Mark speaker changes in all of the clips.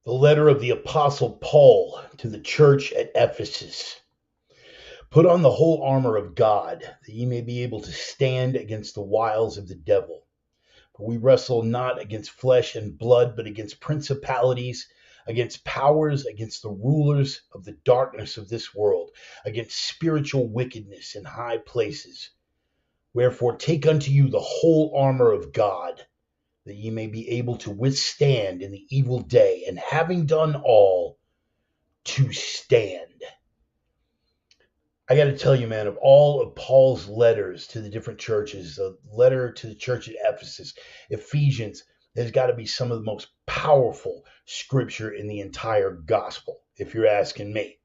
Speaker 1: The letter of the Apostle Paul to the church at Ephesus. Put on the whole armor of God, that ye may be able to stand against the wiles of the devil. For we wrestle not against flesh and blood, but against principalities, against powers, against the rulers of the darkness of this world, against spiritual wickedness in high places. Wherefore take unto you the whole armor of God, that ye may be able to withstand in the evil day, and having done all, to stand. I got to tell you, man, of all of Paul's letters to the different churches, the letter to the church at Ephesus, Ephesians, has got to be some of the most powerful scripture in the entire gospel, if you're asking me.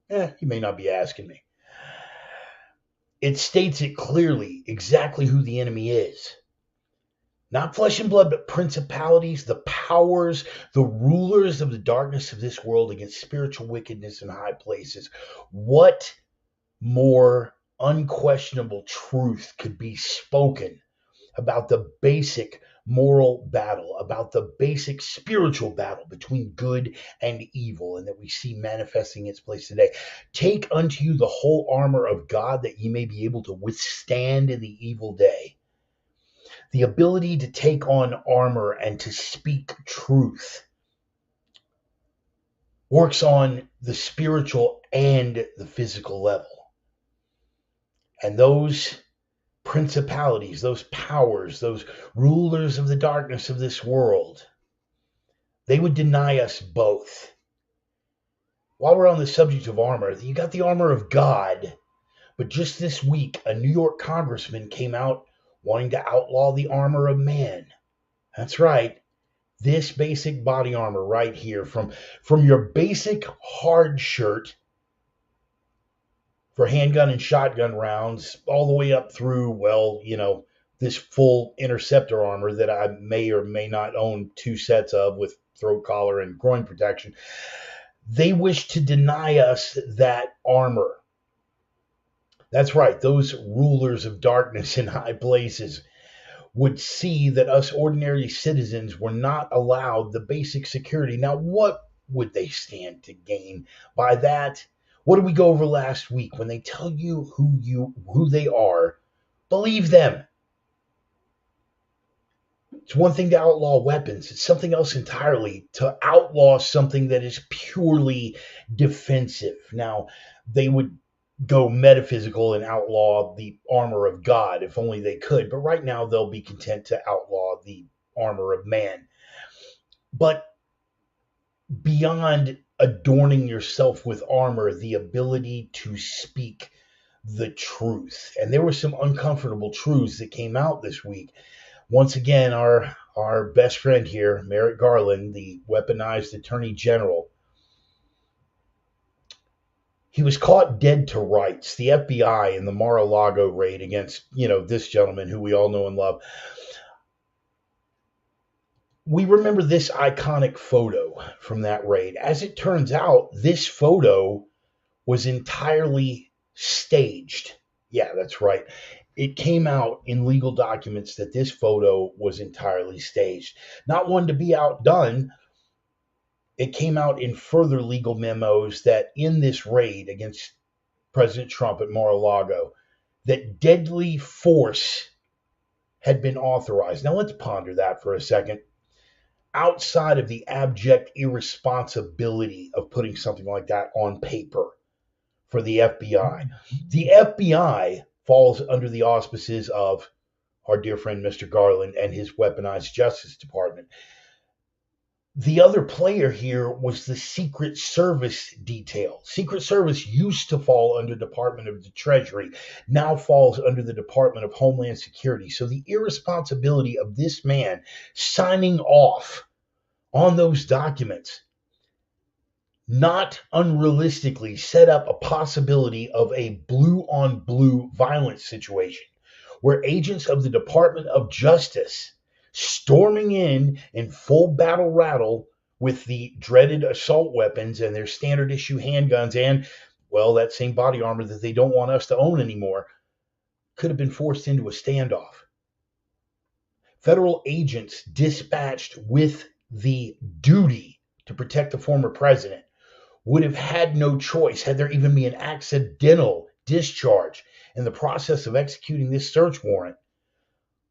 Speaker 1: You may not be asking me. It states it clearly exactly who the enemy is. Not flesh and blood, but principalities, the powers, the rulers of the darkness of this world, against spiritual wickedness in high places. What more unquestionable truth could be spoken about the basic moral battle, about the basic spiritual battle between good and evil, and that we see manifesting its place today? Take unto you the whole armor of God, that ye may be able to withstand in the evil day. The ability to take on armor and to speak truth works on the spiritual and the physical level. And those principalities, those powers, those rulers of the darkness of this world, they would deny us both. While we're on the subject of armor, you got the armor of God, but just this week, a New York congressman came out wanting to outlaw the armor of man. That's right. This basic body armor right here, from your basic hard shirt for handgun and shotgun rounds, all the way up through, this full interceptor armor that I may or may not own 2 sets of with throat collar and groin protection. They wish to deny us that armor. That's right. Those rulers of darkness in high places would see that us ordinary citizens were not allowed the basic security. Now, what would they stand to gain by that? What did we go over last week? When they tell you who they are, believe them. It's one thing to outlaw weapons. It's something else entirely to outlaw something that is purely defensive. Now, they would go metaphysical and outlaw the armor of God if only they could. But right now, they'll be content to outlaw the armor of man. But beyond adorning yourself with armor, the ability to speak the truth. And there were some uncomfortable truths that came out this week. Once again, our best friend here, Merrick Garland, the weaponized attorney general, he was caught dead to rights. The FBI in the Mar-a-Lago raid against, this gentleman who we all know and love. We remember this iconic photo from that raid. As it turns out, this photo was entirely staged. Yeah, that's right. It came out in legal documents that this photo was entirely staged. Not one to be outdone. It came out in further legal memos that in this raid against President Trump at Mar-a-Lago, that deadly force had been authorized. Now let's ponder that for a second. Outside of the abject irresponsibility of putting something like that on paper for the FBI, the FBI falls under the auspices of our dear friend Mr. Garland and his weaponized Justice Department. The other player here was the Secret Service detail. Secret Service used to fall under Department of the Treasury, now falls under the Department of Homeland Security. So the irresponsibility of this man signing off on those documents not unrealistically set up a possibility of a blue-on-blue violence situation where agents of the Department of Justice storming in full battle rattle with the dreaded assault weapons and their standard issue handguns and, that same body armor that they don't want us to own anymore, could have been forced into a standoff. Federal agents dispatched with the duty to protect the former president would have had no choice, had there even been an accidental discharge in the process of executing this search warrant,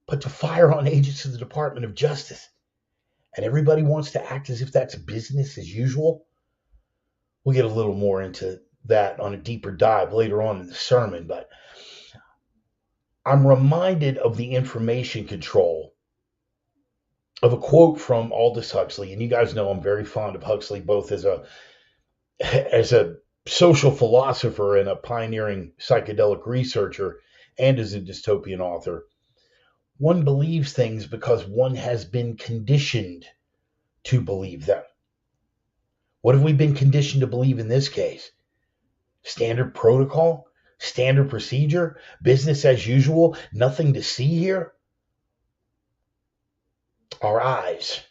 Speaker 1: but to fire on agents of the Department of Justice. And everybody wants to act as if that's business as usual. We'll get a little more into that on a deeper dive later on in the sermon, but I'm reminded of the information control of a quote from Aldous Huxley. And you guys know I'm very fond of Huxley, both as a social philosopher and a pioneering psychedelic researcher and as a dystopian author. One believes things because one has been conditioned to believe them. What have we been conditioned to believe in this case? Standard protocol? Standard procedure? Business as usual? Nothing to see here? Our eyes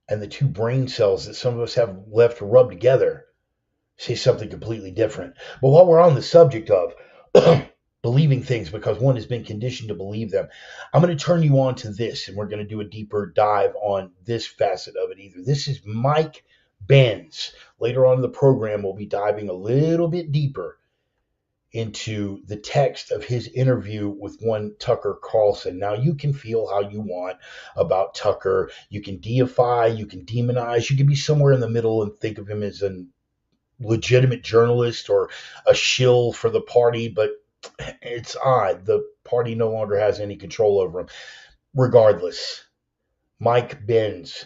Speaker 1: and the two brain cells that some of us have left to rub together say something completely different. But while we're on the subject of believing things because one has been conditioned to believe them, I'm going to turn you on to this, and we're going to do a deeper dive on this facet of it either. This is Mike Benz. Later on in the program, we'll be diving a little bit deeper into the text of his interview with one Tucker Carlson. Now, you can feel how you want about Tucker. You can deify, you can demonize, you can be somewhere in the middle and think of him as a legitimate journalist or a shill for the party, but it's odd. The party no longer has any control over him. Regardless, Mike Benz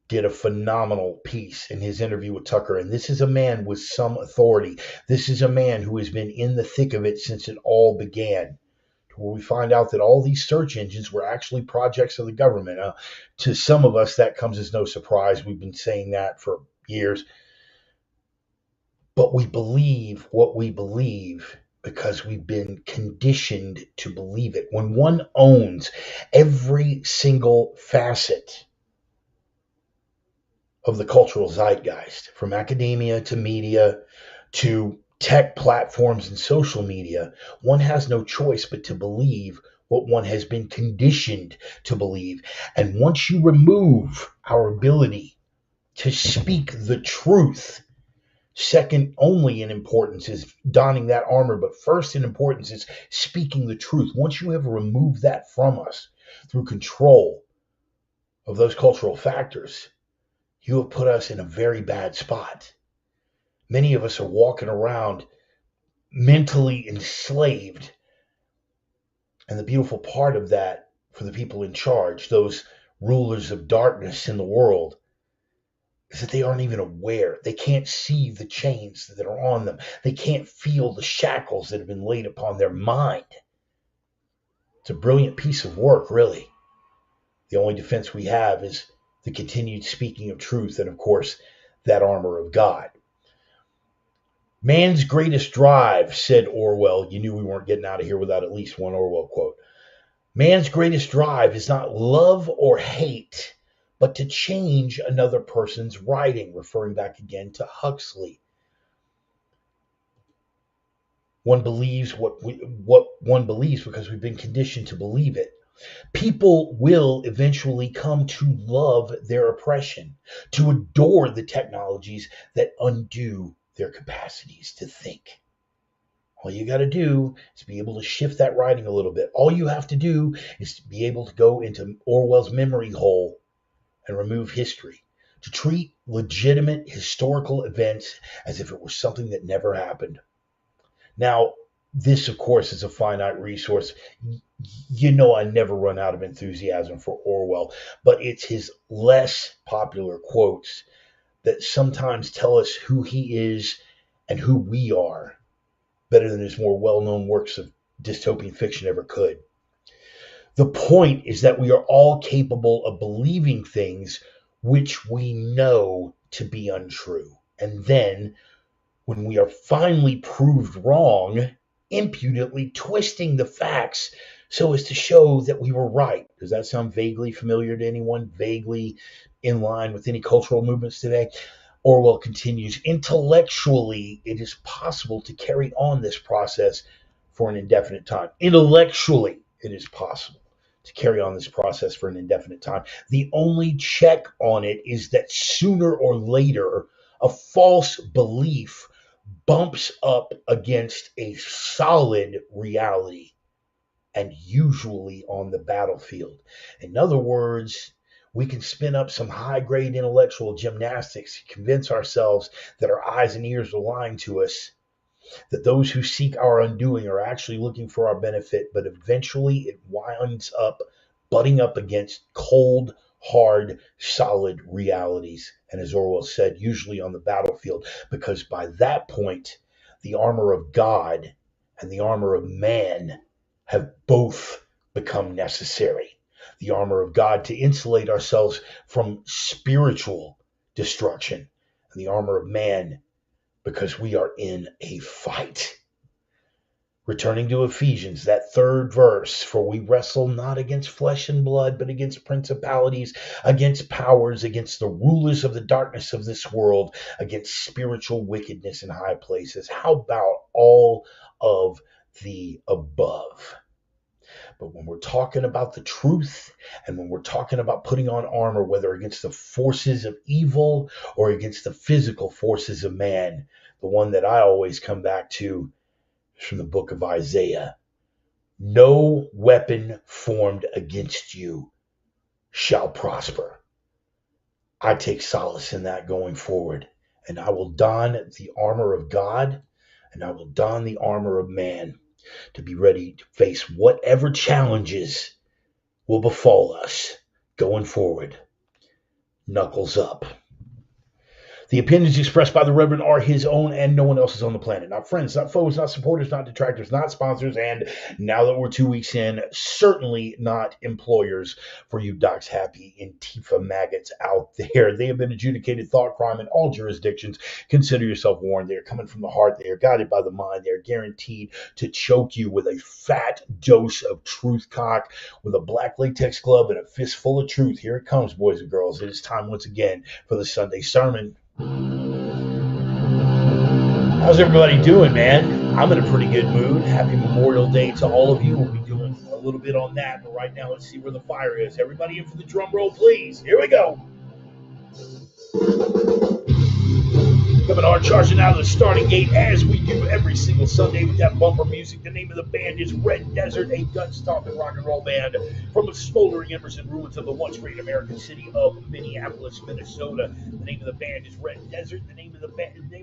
Speaker 1: did a phenomenal piece in his interview with Tucker. And this is a man with some authority. This is a man who has been in the thick of it since it all began, where we find out that all these search engines were actually projects of the government. To some of us, that comes as no surprise. We've been saying that for years. But we believe what we believe because we've been conditioned to believe it. When one owns every single facet of the cultural zeitgeist, from academia to media to tech platforms and social media, one has no choice but to believe what one has been conditioned to believe. And once you remove our ability to speak the truth, second only in importance is donning that armor, but first in importance is speaking the truth. Once you have removed that from us through control of those cultural factors, you have put us in a very bad spot. Many of us are walking around mentally enslaved. And the beautiful part of that for the people in charge, those rulers of darkness in the world, is that they aren't even aware. They can't see the chains that are on them. They can't feel the shackles that have been laid upon their mind. It's a brilliant piece of work, really. The only defense we have is the continued speaking of truth and, of course, that armor of God. Man's greatest drive, said Orwell. You knew we weren't getting out of here without at least one Orwell quote. Man's greatest drive is not love or hate, but to change another person's writing, referring back again to Huxley. One believes what one believes because we've been conditioned to believe it. People will eventually come to love their oppression, to adore the technologies that undo their capacities to think. All you got to do is be able to shift that writing a little bit. All you have to do is to be able to go into Orwell's memory hole and remove history, to treat legitimate historical events as if it was something that never happened. Now, this, of course, is a finite resource. You know I never run out of enthusiasm for Orwell, but it's his less popular quotes that sometimes tell us who he is and who we are better than his more well-known works of dystopian fiction ever could. The point is that we are all capable of believing things which we know to be untrue. And then, when we are finally proved wrong, impudently twisting the facts so as to show that we were right. Does that sound vaguely familiar to anyone? Vaguely in line with any cultural movements today? Orwell continues, intellectually, it is possible to carry on this process for an indefinite time. Intellectually, it is possible to carry on this process for an indefinite time. The only check on it is that sooner or later, a false belief bumps up against a solid reality, and usually on the battlefield. In other words, we can spin up some high grade intellectual gymnastics to convince ourselves that our eyes and ears are lying to us, that those who seek our undoing are actually looking for our benefit, but eventually it winds up butting up against cold, hard, solid realities. And as Orwell said, usually on the battlefield, because by that point, the armor of God and the armor of man have both become necessary. The armor of God to insulate ourselves from spiritual destruction, and the armor of man because we are in a fight. Returning to Ephesians, that third verse, for we wrestle not against flesh and blood, but against principalities, against powers, against the rulers of the darkness of this world, against spiritual wickedness in high places. How about all of the above? But when we're talking about the truth and when we're talking about putting on armor, whether against the forces of evil or against the physical forces of man, the one that I always come back to is from the book of Isaiah. No weapon formed against you shall prosper. I take solace in that going forward. And I will don the armor of God and I will don the armor of man to be ready to face whatever challenges will befall us going forward. Knuckles up. The opinions expressed by the Reverend are his own and no one else's on the planet. Not friends, not foes, not supporters, not detractors, not sponsors, and now that we're 2 weeks in, certainly not employers for you Docs Happy Antifa maggots out there. They have been adjudicated thought crime in all jurisdictions. Consider yourself warned. They are coming from the heart. They are guided by the mind. They are guaranteed to choke you with a fat dose of truth cock, with a black latex glove and a fistful of truth. Here it comes, boys and girls. It is time once again for the Sunday sermon. How's everybody doing, man? I'm in a pretty good mood. Happy Memorial Day to all of you. We'll be doing a little bit on that, but right now let's see where the fire is. Everybody in for the drum roll, please. Here we go. Coming on, charging out of the starting gate as we do every single Sunday with that bumper music. The name of the band is Red Desert, a gun-stomping rock and roll band from the smoldering embers and ruins of the once great American city of Minneapolis, Minnesota. The name of the band is Red Desert. The name of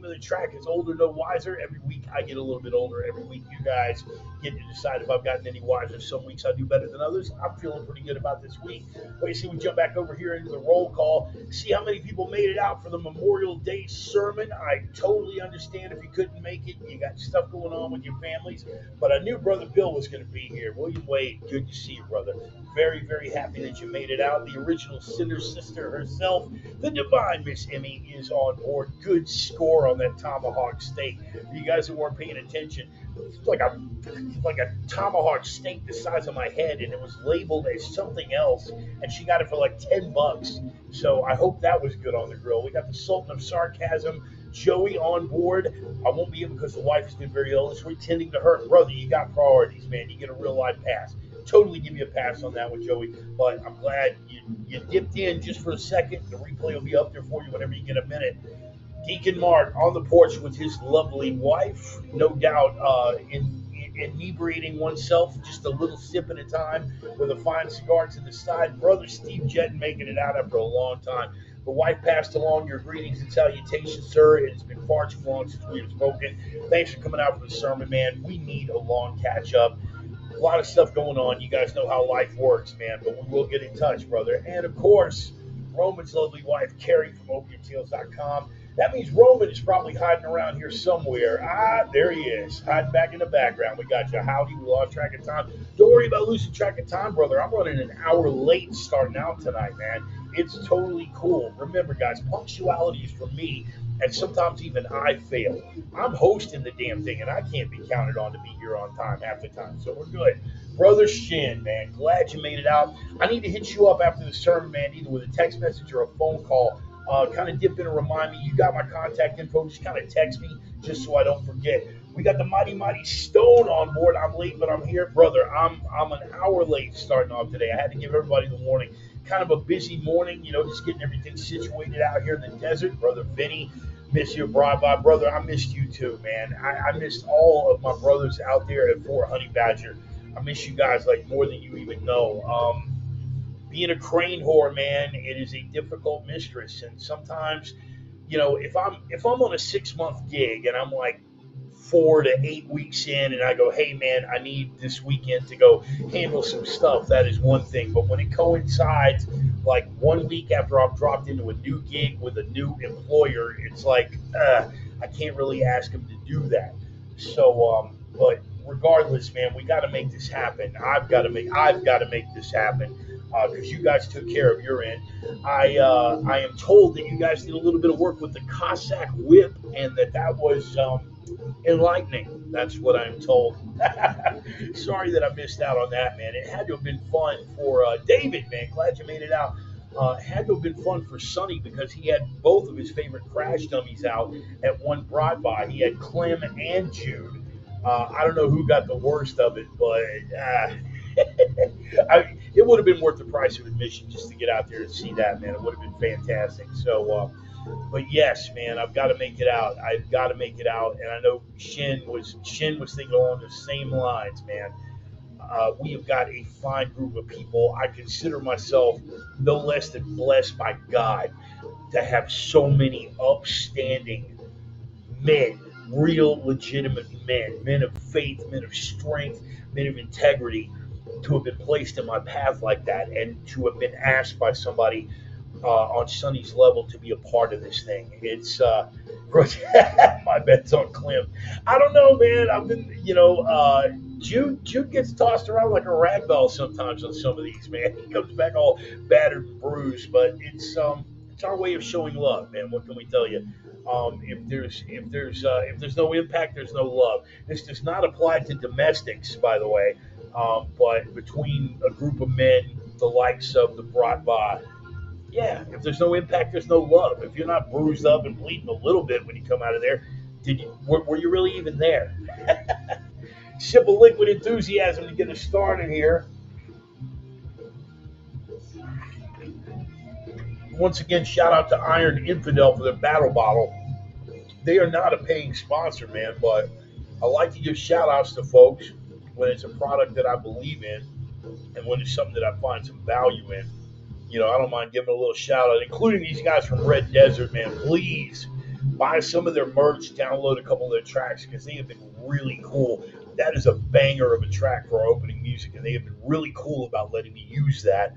Speaker 1: the track is Older No Wiser. Every week I get a little bit older. Every week you guys get to decide if I've gotten any wiser. Some weeks I do better than others. I'm feeling pretty good about this week. Wait, see, we jump back over here into the roll call. See how many people made it out for the Memorial Day sermon. I totally understand if you couldn't make it. You got stuff going on with your families. But I knew Brother Bill was going to be here. William Wade, good to see you, brother. Very, very happy that you made it out. The original Cinder Sister herself, the divine Miss Emmy, is on board. Good score on that tomahawk steak. For you guys that weren't paying attention, it's like a tomahawk steak the size of my head, and it was labeled as something else, and she got it for like $10. So I hope that was good on the grill. We got the Sultan of Sarcasm, Joey, on board. I won't be able because the wife has been very ill this week, tending to her. Brother, you got priorities, man. You get a real life pass. Totally give you a pass on that one, Joey. But I'm glad you dipped in just for a second. The replay will be up there for you whenever you get a minute. Deacon Mark on the porch with his lovely wife, no doubt inebriating oneself, just a little sip at a time with a fine cigar to the side. Brother Steve Jetton making it out after a long time. The wife passed along your greetings and salutations, sir. It's been far too long since we have spoken. Thanks for coming out for the sermon, man. We need a long catch-up. A lot of stuff going on. You guys know how life works, man, but we will get in touch, brother. And, of course, Roman's lovely wife, Carrie from OpiumTales.com. That means Roman is probably hiding around here somewhere. There he is, hiding back in the background. We got you. Howdy, we lost track of time. Don't worry about losing track of time, brother. I'm running an hour late starting out tonight, man. It's totally cool. Remember, guys, punctuality is for me, and sometimes even I fail. I'm hosting the damn thing, and I can't be counted on to be here on time half the time, so we're good. Brother Shin, man, glad you made it out. I need to hit you up after the sermon, man, either with a text message or a phone call. Kind of dip in and remind me. You got my contact info. Just kind of text me just so I don't forget. We got the mighty Stone on board. I'm late, but I'm here, brother. I'm an hour late starting off today. I had to give everybody the warning. Kind of a busy morning, just getting everything situated out here in the desert. Brother Vinny, miss you, bye, brother. I missed you too, man. I missed all of my brothers out there at Fort Honey Badger. I miss you guys like more than you even know. Being a crane whore, man, it is a difficult mistress, and sometimes, if I'm on a 6 month gig and I'm like 4 to 8 weeks in, and I go, hey man, I need this weekend to go handle some stuff. That is one thing, but when it coincides, like 1 week after I've dropped into a new gig with a new employer, it's like I can't really ask them to do that. So, but regardless, man, we got to make this happen. I've got to make this happen because you guys took care of your end. I am told that you guys did a little bit of work with the Cossack whip, and that was enlightening. That's what I'm told. Sorry that I missed out on that, man. It had to have been fun for David, man. Glad you made it out. It had to have been fun for Sonny because he had both of his favorite crash dummies out at one broad-by. He had Clem and Jude. I don't know who got the worst of it, but it would have been worth the price of admission just to get out there and see that, man. It would have been fantastic. So, but yes, man, I've got to make it out. I've got to make it out, and I know Shin was thinking along the same lines, man. We have got a fine group of people. I consider myself no less than blessed by God to have so many upstanding men, real legitimate men, men of faith, men of strength, men of integrity, to have been placed in my path like that, and to have been asked by somebody on Sonny's level to be a part of this thing. It's my bet's on Clem. I don't know, man. I've been, Jude gets tossed around like a rag doll sometimes on some of these, man. He comes back all battered and bruised, but it's our way of showing love, man. What can we tell you? If there's no impact, there's no love. This does not apply to domestics, by the way, but between a group of men, the likes of the Bratva, yeah, if there's no impact, there's no love. If you're not bruised up and bleeding a little bit when you come out of there, were you really even there? Sip of liquid enthusiasm to get us started here. Once again, shout out to Iron Infidel for their battle bottle. They are not a paying sponsor, man, but I like to give shout outs to folks when it's a product that I believe in and when it's something that I find some value in. I don't mind giving a little shout out, including these guys from Red Desert, man. Please buy some of their merch, download a couple of their tracks because they have been really cool. That is a banger of a track for our opening music, and they have been really cool about letting me use that,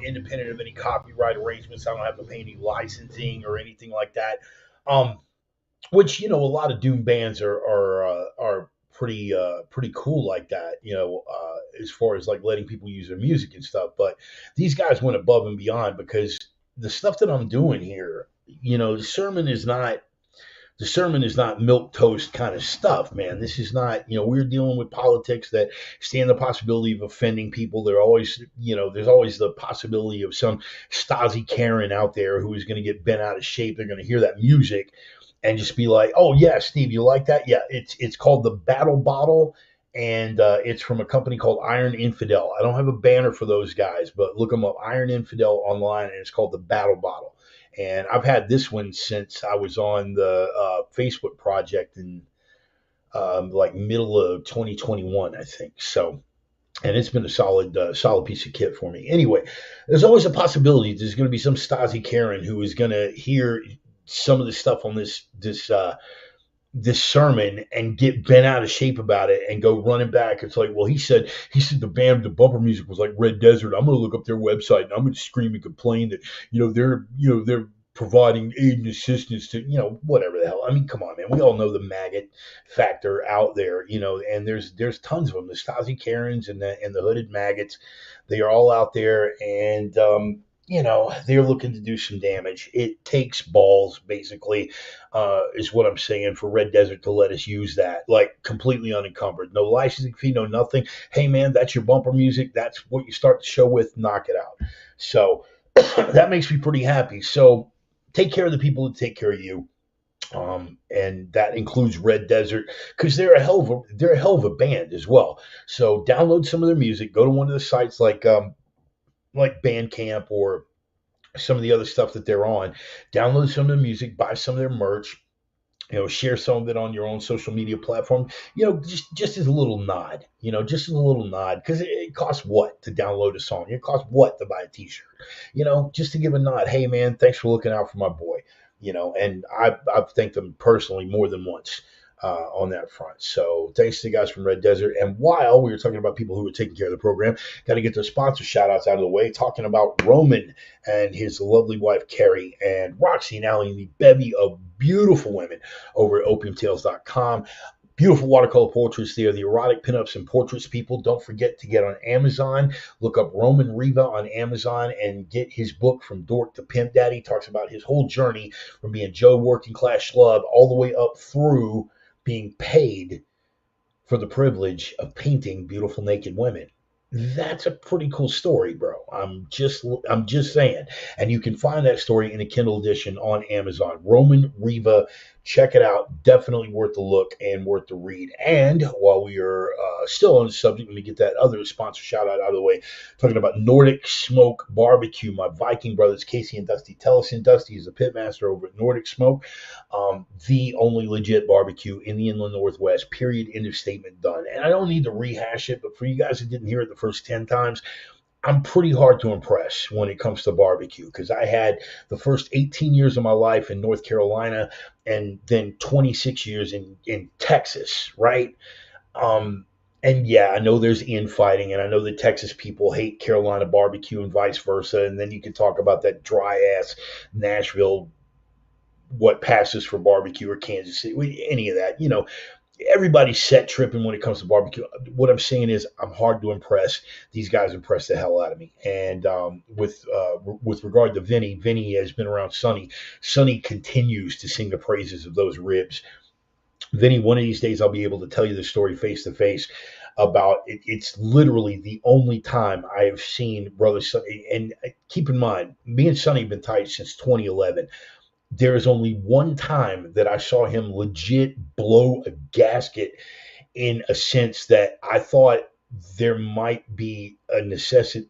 Speaker 1: independent of any copyright arrangements. I don't have to pay any licensing or anything like that. Which a lot of doom bands are pretty cool like that. As far as like letting people use their music and stuff. But these guys went above and beyond because the stuff that I'm doing here, the sermon is not milk toast kind of stuff, man. This is not, we're dealing with politics that stand the possibility of offending people. There's always the possibility of some Stasi Karen out there who is going to get bent out of shape. They're going to hear that music and just be like, "Oh yeah, Steve, you like that? Yeah, it's called the Battle Bottle, and it's from a company called Iron Infidel. I don't have a banner for those guys, but look them up, Iron Infidel online, and it's called the Battle Bottle. And I've had this one since I was on the Facebook project in like middle of 2021, I think. So, and it's been a solid piece of kit for me. Anyway, there's always a possibility there's going to be some Stasi Karen who is going to hear some of the stuff on this sermon and get bent out of shape about it and go running back. It's like, well, he said the bumper music was like Red Desert. I'm going to look up their website and I'm going to scream and complain that they're providing aid and assistance to whatever the hell. I mean, come on, man. We all know the maggot factor out there, and there's tons of them. The Stasi Karens and the hooded maggots, they are all out there, and they're looking to do some damage. It takes balls, basically, is what I'm saying, for Red Desert to let us use that, like, completely unencumbered. No licensing fee, no nothing. Hey, man, that's your bumper music. That's what you start the show with. Knock it out. So that makes me pretty happy. So take care of the people that take care of you. And that includes Red Desert because they're a hell of a band as well. So download some of their music. Go to one of the sites like Bandcamp or some of the other stuff that they're on. Download some of their music, buy some of their merch, share some of it on your own social media platform, just as a little nod, just as a little nod, because it costs what to download a song? It costs what to buy a t-shirt, just to give a nod. Hey man, thanks for looking out for my boy, and I've thanked them personally more than once. On that front. So thanks to the guys from Red Desert. And while we were talking about people who were taking care of the program, got to get their sponsor shout outs out of the way, talking about Roman and his lovely wife, Carrie, and Roxy and Allie, and the bevy of beautiful women over at opiumtales.com. Beautiful watercolor portraits there, the erotic pinups and portraits. People, don't forget to get on Amazon. Look up Roman Riva on Amazon and get his book From Dork to Pimp Daddy. He talks about his whole journey from being Joe working class schlub all the way up through being paid for the privilege of painting beautiful naked women. That's a pretty cool story, bro. I'm just saying. And you can find that story in a Kindle edition on Amazon. Roman Riva, check it out. Definitely worth the look and worth the read. And while we are still on the subject, let me get that other sponsor shout out of the way. Talking about Nordic Smoke Barbecue. My Viking brothers, Casey and Dusty Tellison. Dusty is a pitmaster over at Nordic Smoke. The only legit barbecue in the Inland Northwest, period, end of statement, done. And I don't need to rehash it, but for you guys that didn't hear it the first 10 times, I'm pretty hard to impress when it comes to barbecue because I had the first 18 years of my life in North Carolina and then 26 years in Texas, right? And yeah, I know there's infighting, and I know the Texas people hate Carolina barbecue and vice versa. And then you can talk about that dry ass Nashville, what passes for barbecue, or Kansas City, any of that. Everybody's set tripping when it comes to barbecue. What I'm saying is I'm hard to impress. These guys impress the hell out of me. And with regard to Vinny has been around Sonny. Sonny continues to sing the praises of those ribs. Vinny, one of these days I'll be able to tell you the story face to face about it. It's literally the only time I have seen Brother Sonny. And keep in mind, me and Sonny have been tight since 2011. There is only one time that I saw him legit blow a gasket, in a sense that I thought there might be a necessity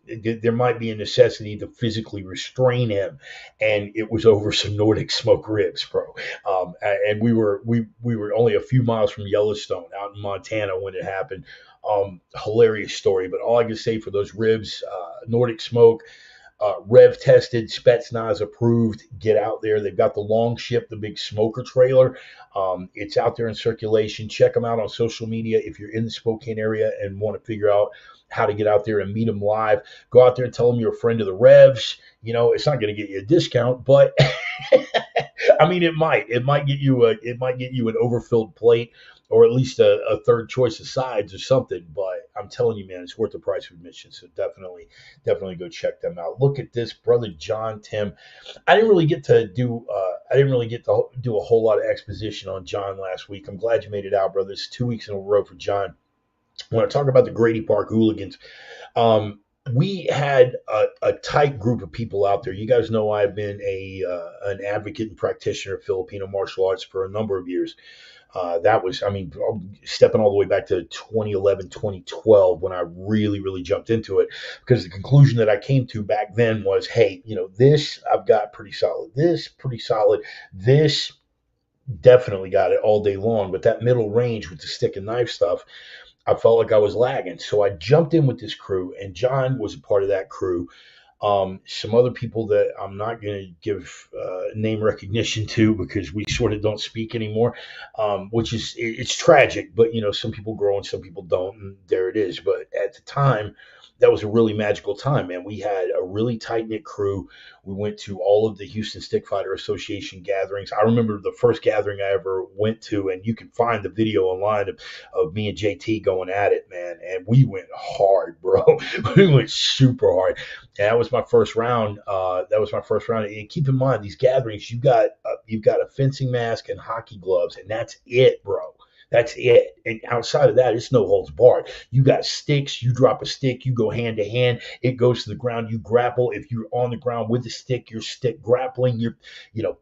Speaker 1: to physically restrain him, and it was over some Nordic smoke ribs, bro. And we were only a few miles from Yellowstone out in Montana when it happened. Hilarious story, but all I can say for those ribs, Nordic smoke, Rev tested, Spetsnaz approved. Get out there. They've got the Long Ship, the big smoker trailer. It's out there in circulation. Check them out on social media if you're in the Spokane area and want to figure out how to get out there and meet them live. Go out there and tell them you're a friend of the Revs. It's not going to get you a discount, but I mean, it might. It might get you an overfilled plate, or at least a third choice of sides or something. But I'm telling you, man, it's worth the price of admission. So definitely go check them out. Look at this, brother John Tim. I didn't really get to do a whole lot of exposition on John last week. I'm glad you made it out, brother. It's 2 weeks in a row for John. When I talk about the Grady Park hooligans, we had a tight group of people out there. You guys know I've been an advocate and practitioner of Filipino martial arts for a number of years. That was, stepping all the way back to 2011, 2012, when I really, really jumped into it, because the conclusion that I came to back then was, hey, this I've got pretty solid, this pretty solid, this definitely got it all day long. But that middle range with the stick and knife stuff, I felt like I was lagging. So I jumped in with this crew, and John was a part of that crew. Some other people that I'm not going to give name recognition to because we sort of don't speak anymore, which is, it's tragic, but some people grow and some people don't, and there it is. But at the time, that was a really magical time, man. We had a really tight-knit crew. We went to all of the Houston Stick Fighter Association gatherings. I remember the first gathering I ever went to, and you can find the video online of me and JT going at it, man. And we went hard, bro. We went super hard. And that was my first round. And keep in mind, these gatherings, you've got a fencing mask and hockey gloves, and that's it, bro. That's it. And outside of that, it's no holds barred. You got sticks, you drop a stick, you go hand to hand, it goes to the ground, you grapple. If you're on the ground with the stick, you're stick grappling, you're,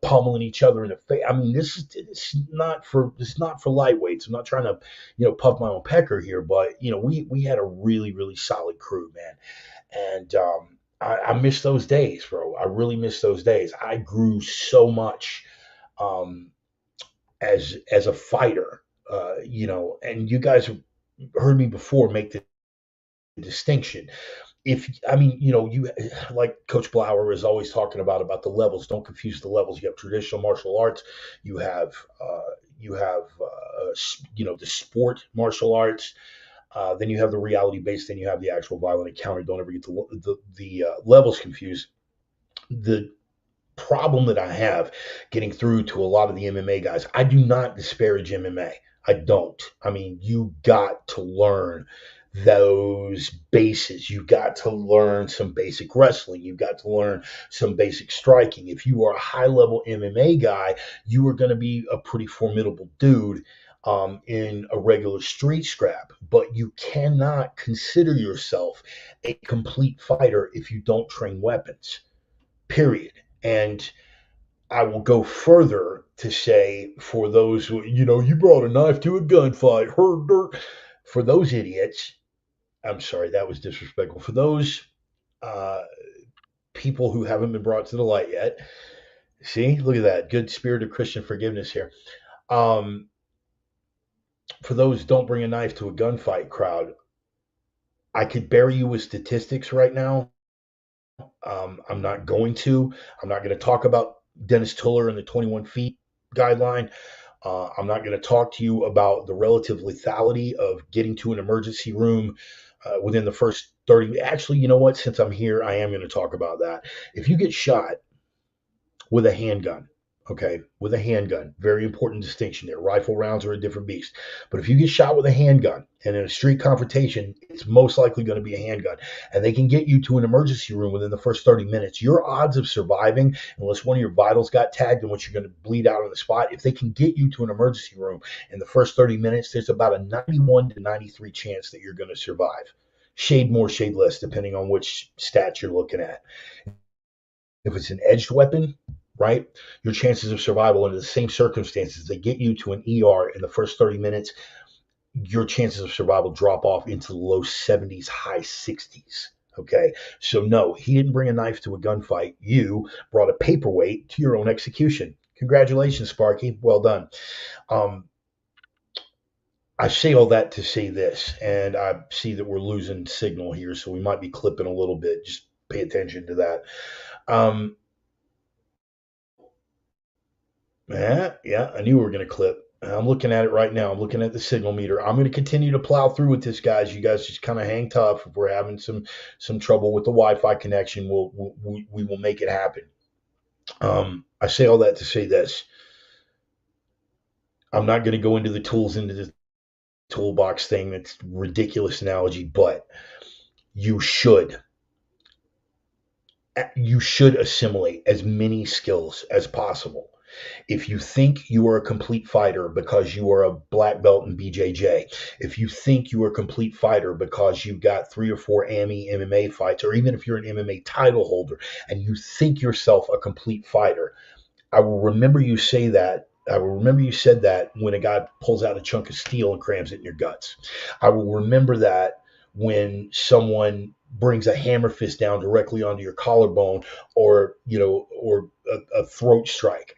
Speaker 1: pummeling each other in the face. I mean, it's not for lightweights. I'm not trying to, puff my own pecker here, but we had a really, really solid crew, man. And I miss those days, bro. I really miss those days. I grew so much um, as a fighter, and you guys have heard me before make the distinction. If I mean, you like Coach Blauer is always talking about the levels. Don't confuse the levels. You have traditional martial arts. You have the sport martial arts. Then you have the reality based. Then you have the actual violent encounter. Don't ever get the levels confused. The problem that I have getting through to a lot of the MMA guys, I do not disparage MMA. I don't. I mean, you got to learn those bases. You've got to learn some basic wrestling. You've got to learn some basic striking. If you are a high level MMA guy, you are going to be a pretty formidable dude in a regular street scrap. But you cannot consider yourself a complete fighter if you don't train weapons, period. And I will go further to say for those who, you brought a knife to a gunfight, for those idiots, I'm sorry, that was disrespectful. For those uh, people who haven't been brought to the light yet, see, look at that. Good spirit of Christian forgiveness here. Um, for those don't bring a knife to a gunfight crowd, I could bury you with statistics right now. I'm not going to. I'm not going to talk about Dennis Tiller and the 21 feet guideline. I'm not going to talk to you about the relative lethality of getting to an emergency room within the first 30. Actually, you know what? Since I'm here, I am going to talk about that. If you get shot with a handgun, okay, with a handgun, very important distinction there. Rifle rounds are a different beast. But if you get shot with a handgun and in a street confrontation, it's most likely going to be a handgun. And they can get you to an emergency room within the first 30 minutes. Your odds of surviving, unless one of your vitals got tagged in which you're going to bleed out on the spot, if they can get you to an emergency room in the first 30 minutes, there's about a 91 to 93 chance that you're going to survive. Shade more, shade less, depending on which stats you're looking at. If it's an edged weapon, right, your chances of survival under the same circumstances, they get you to an ER in the first 30 minutes, your chances of survival drop off into the low 70s, high 60s. Okay. So, no, he didn't bring a knife to a gunfight. You brought a paperweight to your own execution. Congratulations, Sparky. Well done. Um, I say all that to say this, and I see that we're losing signal here, so we might be clipping a little bit. Just pay attention to that. Um, yeah, I knew we were going to clip. I'm looking at it right now. I'm looking at the signal meter. I'm going to continue to plow through with this, guys. You guys just kind of hang tough. If we're having some trouble with the Wi-Fi connection, we will make it happen. I say all that to say this. I'm not going to go into the tools into the toolbox thing. That's a ridiculous analogy, but you should assimilate as many skills as possible. If you think you are a complete fighter because you are a black belt in BJJ, if you think you are a complete fighter because you've got 3 or 4 AMI MMA fights, or even if you're an MMA title holder and you think yourself a complete fighter, I will remember you say that. I will remember you said that when a guy pulls out a chunk of steel and crams it in your guts. I will remember that when someone brings a hammer fist down directly onto your collarbone, or a throat strike.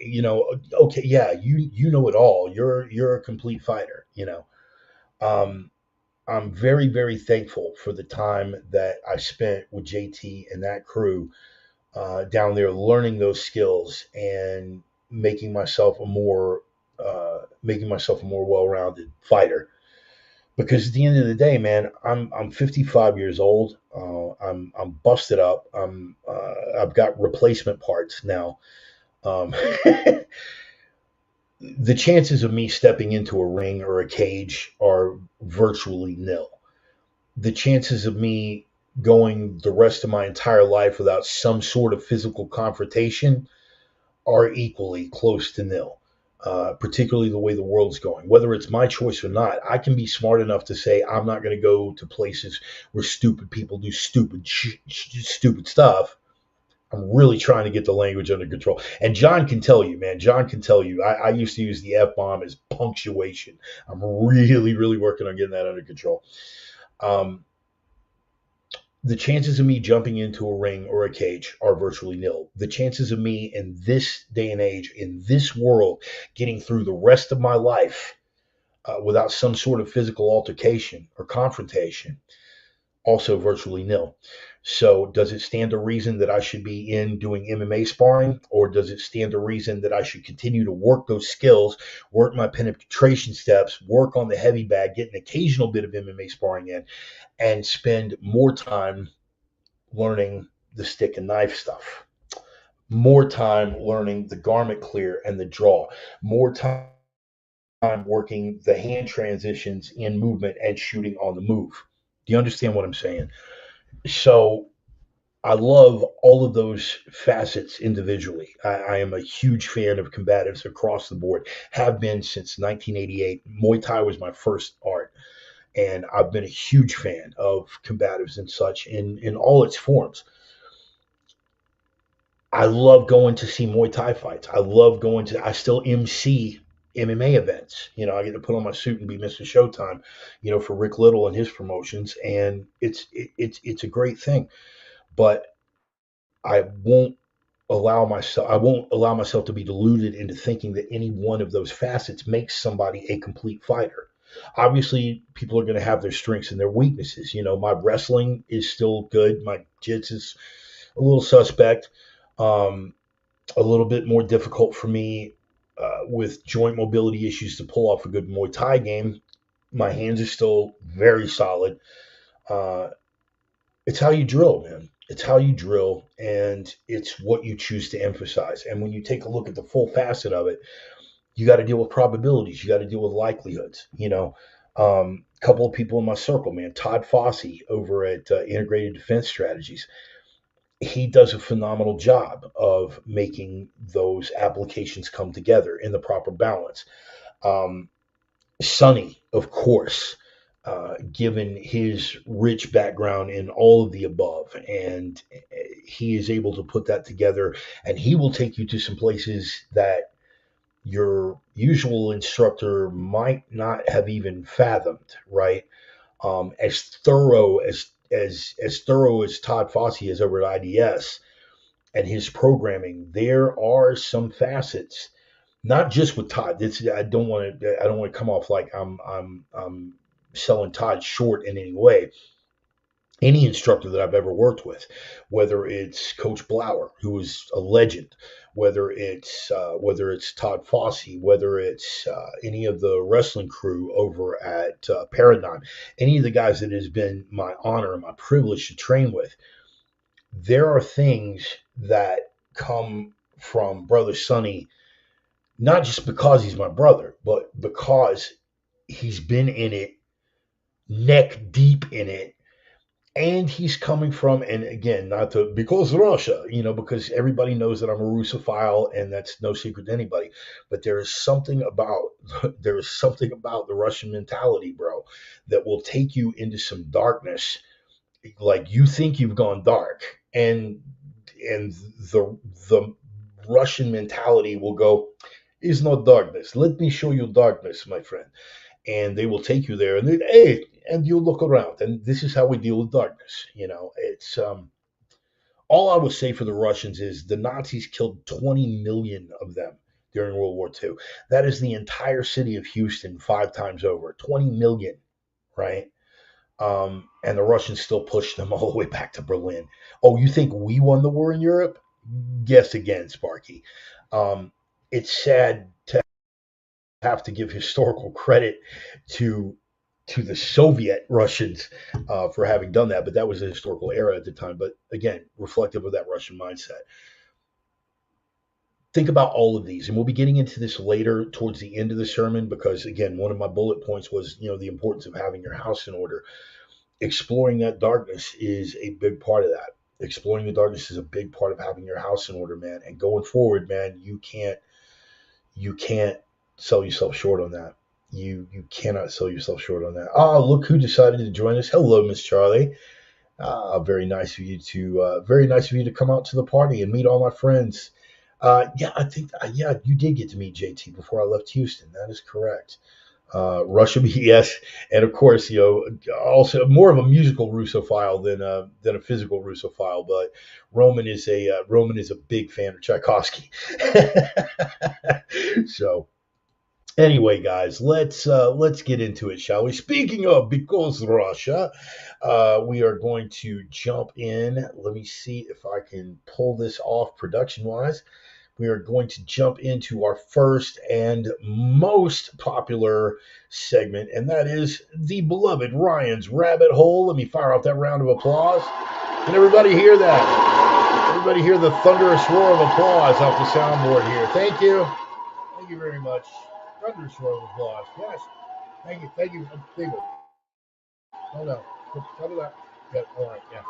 Speaker 1: Okay, yeah, you know it all. You're a complete fighter. Um, I'm very, very thankful for the time that I spent with JT and that crew down there, learning those skills and making myself a more well-rounded fighter. Because at the end of the day, man, I'm 55 years old. I'm busted up. I've got replacement parts now. Um, the chances of me stepping into a ring or a cage are virtually nil. The chances of me going the rest of my entire life without some sort of physical confrontation are equally close to nil. particularly the way the world's going. Whether it's my choice or not, I can be smart enough to say I'm not going to go to places where stupid people do stupid stuff. I'm really trying to get the language under control. And John can tell you, man. John can tell you. I used to use the F bomb as punctuation. I'm really, really working on getting that under control. Um, the chances of me jumping into a ring or a cage are virtually nil. The chances of me in this day and age, in this world, getting through the rest of my life without some sort of physical altercation or confrontation, also virtually nil. So, does it stand to reason that I should be in doing MMA sparring, or does it stand to reason that I should continue to work those skills, work my penetration steps, work on the heavy bag, get an occasional bit of MMA sparring in, and spend more time learning the stick and knife stuff, more time learning the garment clear and the draw, more time working the hand transitions in movement and shooting on the move. Do you understand what I'm saying? So I love all of those facets individually. I am a huge fan of combatives across the board, have been since 1988. Muay Thai was my first art, and I've been a huge fan of combatives and such in all its forms. I love going to see Muay Thai fights. I still MC MMA events. I get to put on my suit and be Mr. Showtime, for Rick Little and his promotions, and it's a great thing. But I won't allow myself to be deluded into thinking that any one of those facets makes somebody a complete fighter. Obviously, people are going to have their strengths and their weaknesses. My wrestling is still good. My jiu-jitsu is a little suspect. Um, a little bit more difficult for me with joint mobility issues to pull off a good Muay Thai game. My hands are still very solid. Uh, it's how you drill, man. It's how you drill, and it's what you choose to emphasize. And when you take a look at the full facet of it, you got to deal with probabilities. You got to deal with likelihoods. A couple of people in my circle, man. Todd Fossey over at Integrated Defense Strategies, he does a phenomenal job of making those applications come together in the proper balance. Um, Sonny, of course, given his rich background in all of the above, and he is able to put that together, and he will take you to some places that your usual instructor might not have even fathomed, right? As thorough as thorough as Todd Fossey is over at IDS and his programming, there are some facets, not just with Todd. I don't want to come off like I'm selling Todd short in any way. Any instructor that I've ever worked with, whether it's Coach Blauer, who is a legend, whether it's Todd Fossey, whether it's any of the wrestling crew over at Paradigm, any of the guys that it has been my honor and my privilege to train with, there are things that come from Brother Sonny, not just because he's my brother, but because he's been in it, neck deep in it, and he's coming from, and again, not to, because Russia, because everybody knows that I'm a Russophile, and that's no secret to anybody. But there is something about the Russian mentality, bro, that will take you into some darkness. Like, you think you've gone dark, and the Russian mentality will go, "It's not darkness. Let me show you darkness, my friend." And they will take you there, and hey, and you look around, and this is how we deal with darkness. It's all I would say for the Russians is the Nazis killed 20 million of them during World War II. That is the entire city of Houston 5 times over. 20 million, right? And the Russians still pushed them all the way back to Berlin. Oh, you think we won the war in Europe? Guess again, Sparky. It's sad to have to give historical credit to the Soviet Russians for having done that, but that was a historical era at the time. But again, reflective of that Russian mindset. Think about all of these, and we'll be getting into this later towards the end of the sermon because, again, one of my bullet points was the importance of having your house in order. Exploring that darkness is a big part of that. Exploring the darkness is a big part of having your house in order, man. And going forward, man, you can't sell yourself short on that. You cannot sell yourself short on that. Look who decided to join us. Hello, Miss Charlie. Very nice of you to come out to the party and meet all my friends. Yeah, I think yeah, you did get to meet JT before I left Houston. That is correct. Russia, yes, and of course, also more of a musical Russophile than a physical Russophile. But Roman is a big fan of Tchaikovsky. So anyway, guys, let's get into it, shall we? Speaking of because Russia, we are going to jump in. Let me see if I can pull this off production wise. We are going to jump into our first and most popular segment, and that is the beloved Ryan's Rabbit Hole. Let me fire off that round of applause. Can everybody hear that? Everybody hear the thunderous roar of applause off the soundboard here. Thank you. Thank you very much. Thunderous roar of applause. Yes. Thank you. Thank you. Thank you. Oh no. Cut it up. Yeah, all right. Yeah.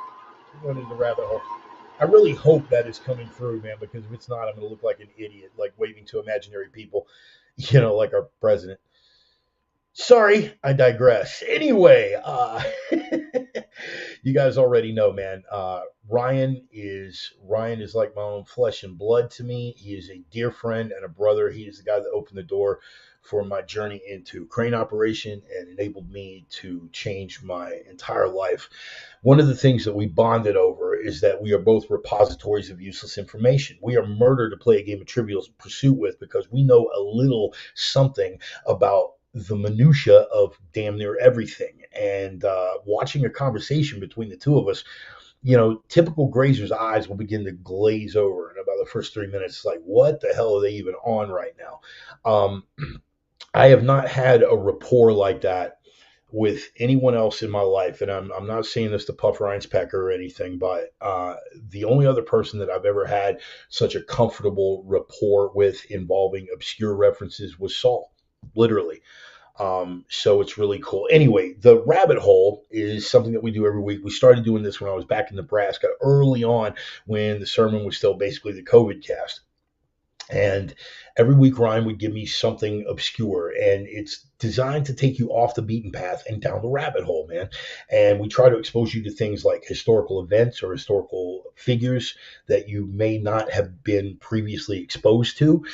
Speaker 1: We're going into the rabbit hole. I really hope that is coming through, man, because if it's not, I'm going to look like an idiot, like waving to imaginary people, like our president. Sorry, I digress. Anyway, you guys already know, man. Ryan is like my own flesh and blood to me. He is a dear friend and a brother. He is the guy that opened the door for my journey into crane operation and enabled me to change my entire life. One of the things that we bonded over is that we are both repositories of useless information. We are murder to play a game of Trivial Pursuit with because we know a little something about the minutia of damn near everything. And watching a conversation between the two of us, typical grazer's eyes will begin to glaze over in about the first 3 minutes. It's like, what the hell are they even on right now? I have not had a rapport like that with anyone else in my life, and I'm not saying this to puff Ryan's pecker or anything, but the only other person that I've ever had such a comfortable rapport with involving obscure references was Saul, literally. So it's really cool. Anyway, the rabbit hole is something that we do every week. We started doing this when I was back in Nebraska early on when the sermon was still basically the COVID cast. And every week, Ryan would give me something obscure, and it's designed to take you off the beaten path and down the rabbit hole, man. And we try to expose you to things like historical events or historical figures that you may not have been previously exposed to.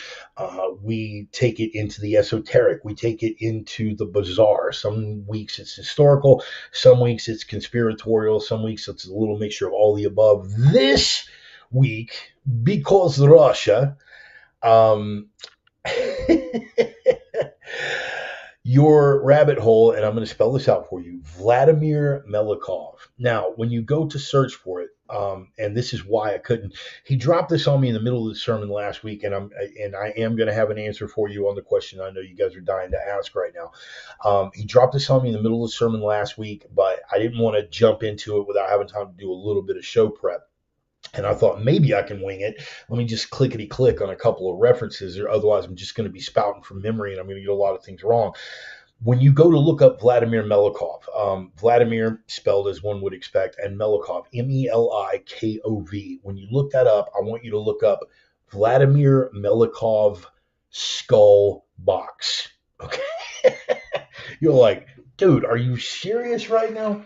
Speaker 1: We take it into the esoteric, we take it into the bizarre. Some weeks it's historical, some weeks it's conspiratorial, some weeks it's a little mixture of all the above. This week, because Russia, um, your rabbit hole, and I'm going to spell this out for you, Vladimir Melikov. Now, when you go to search for it, and this is why I couldn't, he dropped this on me in the middle of the sermon last week, and I am going to have an answer for you on the question I know you guys are dying to ask right now. He dropped this on me in the middle of the sermon last week, but I didn't want to jump into it without having time to do a little bit of show prep. And I thought maybe I can wing it. Let me just clickety click on a couple of references, or otherwise I'm just going to be spouting from memory and I'm going to get a lot of things wrong. When you go to look up Vladimir Melikov, Vladimir spelled as one would expect, and Melikov, Melikov. When you look that up, I want you to look up Vladimir Melikov skull box. Okay. You're like, dude, are you serious right now?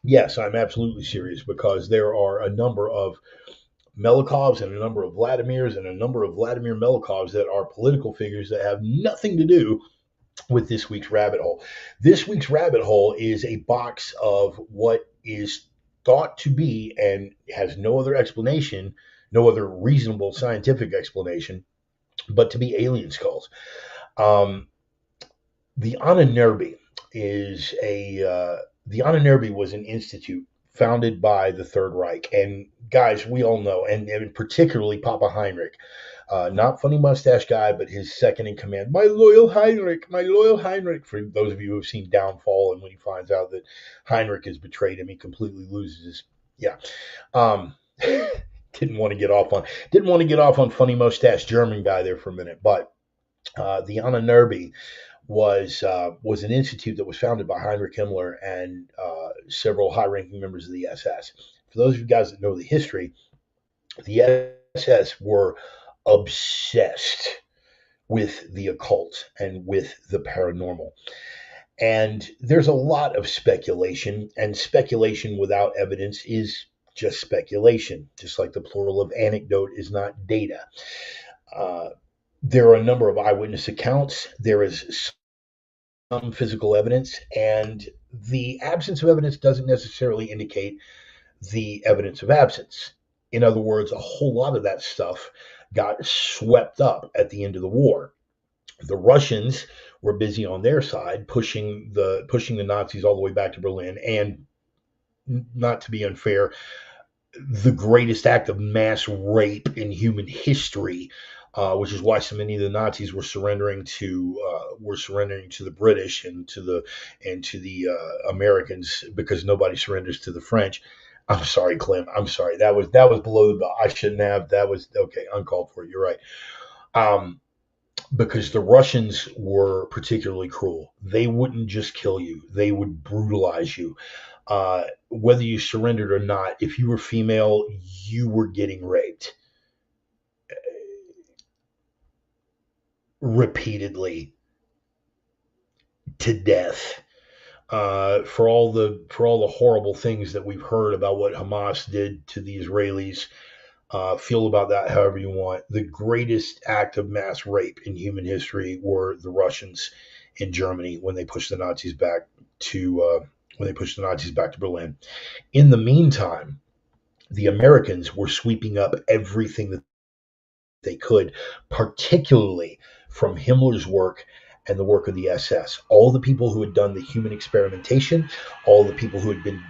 Speaker 1: Yes, I'm absolutely serious because there are a number of Melikovs and a number of Vladimirs and a number of Vladimir Melikovs that are political figures that have nothing to do with this week's rabbit hole. This week's rabbit hole is a box of what is thought to be and has no other explanation, no other reasonable scientific explanation, but to be alien skulls. The Ahnenerbe is the Ahnenerbe was an institute founded by the Third Reich. And guys, we all know, and particularly Papa Heinrich, not funny mustache guy, but his second in command, my loyal Heinrich, for those of you who have seen Downfall, and when he finds out that Heinrich has betrayed him, he completely loses his, yeah. Didn't want to get off on funny mustache German guy there for a minute, but the Ahnenerbe was an institute that was founded by Heinrich Himmler and several high-ranking members of the SS. For those of you guys that know the history, the SS were obsessed with the occult and with the paranormal. And there's a lot of speculation, and speculation without evidence is just speculation, just like the plural of anecdote is not data. Uh, there are a number of eyewitness accounts. There is some physical evidence, and the absence of evidence doesn't necessarily indicate the evidence of absence. In other words, a whole lot of that stuff got swept up at the end of the war. The Russians were busy on their side pushing the Nazis all the way back to Berlin, and not to be unfair, the greatest act of mass rape in human history, which is why so many of the Nazis were surrendering to the British and to the Americans, because nobody surrenders to the French. I'm sorry, Clem. I'm sorry. That was below the belt. I shouldn't have. That was okay. Uncalled for. You're right. Um, because the Russians were particularly cruel. They wouldn't just kill you; they would brutalize you. Whether you surrendered or not, if you were female, you were getting raped repeatedly to death. For all the horrible things that we've heard about what Hamas did to the Israelis, feel about that however you want. The greatest act of mass rape in human history were the Russians in Germany when they pushed the Nazis back to Berlin. In the meantime, the Americans were sweeping up everything that they could, particularly from Himmler's work and the work of the SS. All the people who had done the human experimentation, all the people who had been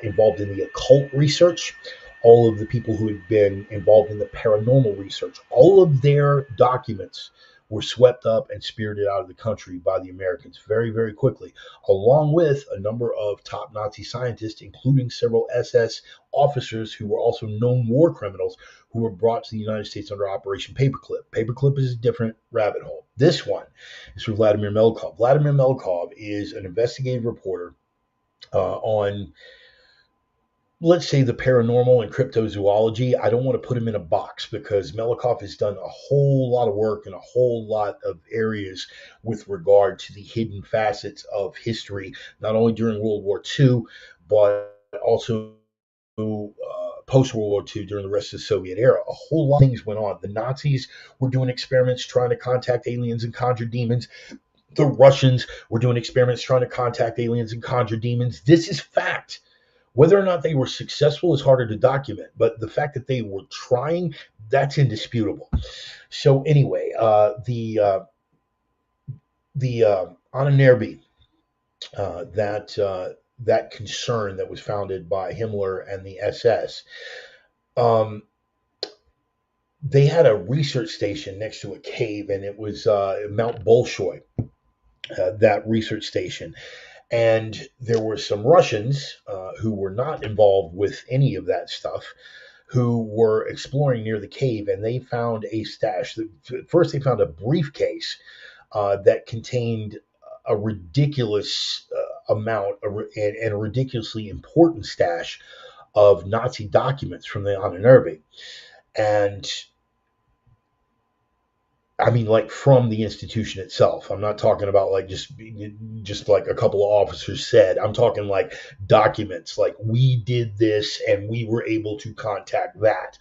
Speaker 1: involved in the occult research, all of the people who had been involved in the paranormal research, all of their documents were swept up and spirited out of the country by the Americans very, very quickly, along with a number of top Nazi scientists, including several SS officers who were also known war criminals, who were brought to the United States under Operation Paperclip. Paperclip is a different rabbit hole. This one is for Vladimir Melkov. Vladimir Melkov is an investigative reporter on, let's say, the paranormal and cryptozoology. I don't want to put him in a box because Melikov has done a whole lot of work in a whole lot of areas with regard to the hidden facets of history, not only during World War II, but also post World War II during the rest of the Soviet era. A whole lot of things went on. The Nazis were doing experiments trying to contact aliens and conjure demons. The Russians were doing experiments trying to contact aliens and conjure demons. This is fact. Whether or not they were successful is harder to document, but the fact that they were trying, that's indisputable. So anyway, the Ahnenerbe, that concern that was founded by Himmler and the SS, they had a research station next to a cave, and it was Mount Bolshoi, that research station. And there were some Russians who were not involved with any of that stuff, who were exploring near the cave, and they found a stash. First, they found a briefcase that contained a ridiculous amount and a ridiculously important stash of Nazi documents from the Ahnenerbe. And I mean, like, from the institution itself. I'm not talking about like just like a couple of officers said. I'm talking like documents, like we did this and we were able to contact that.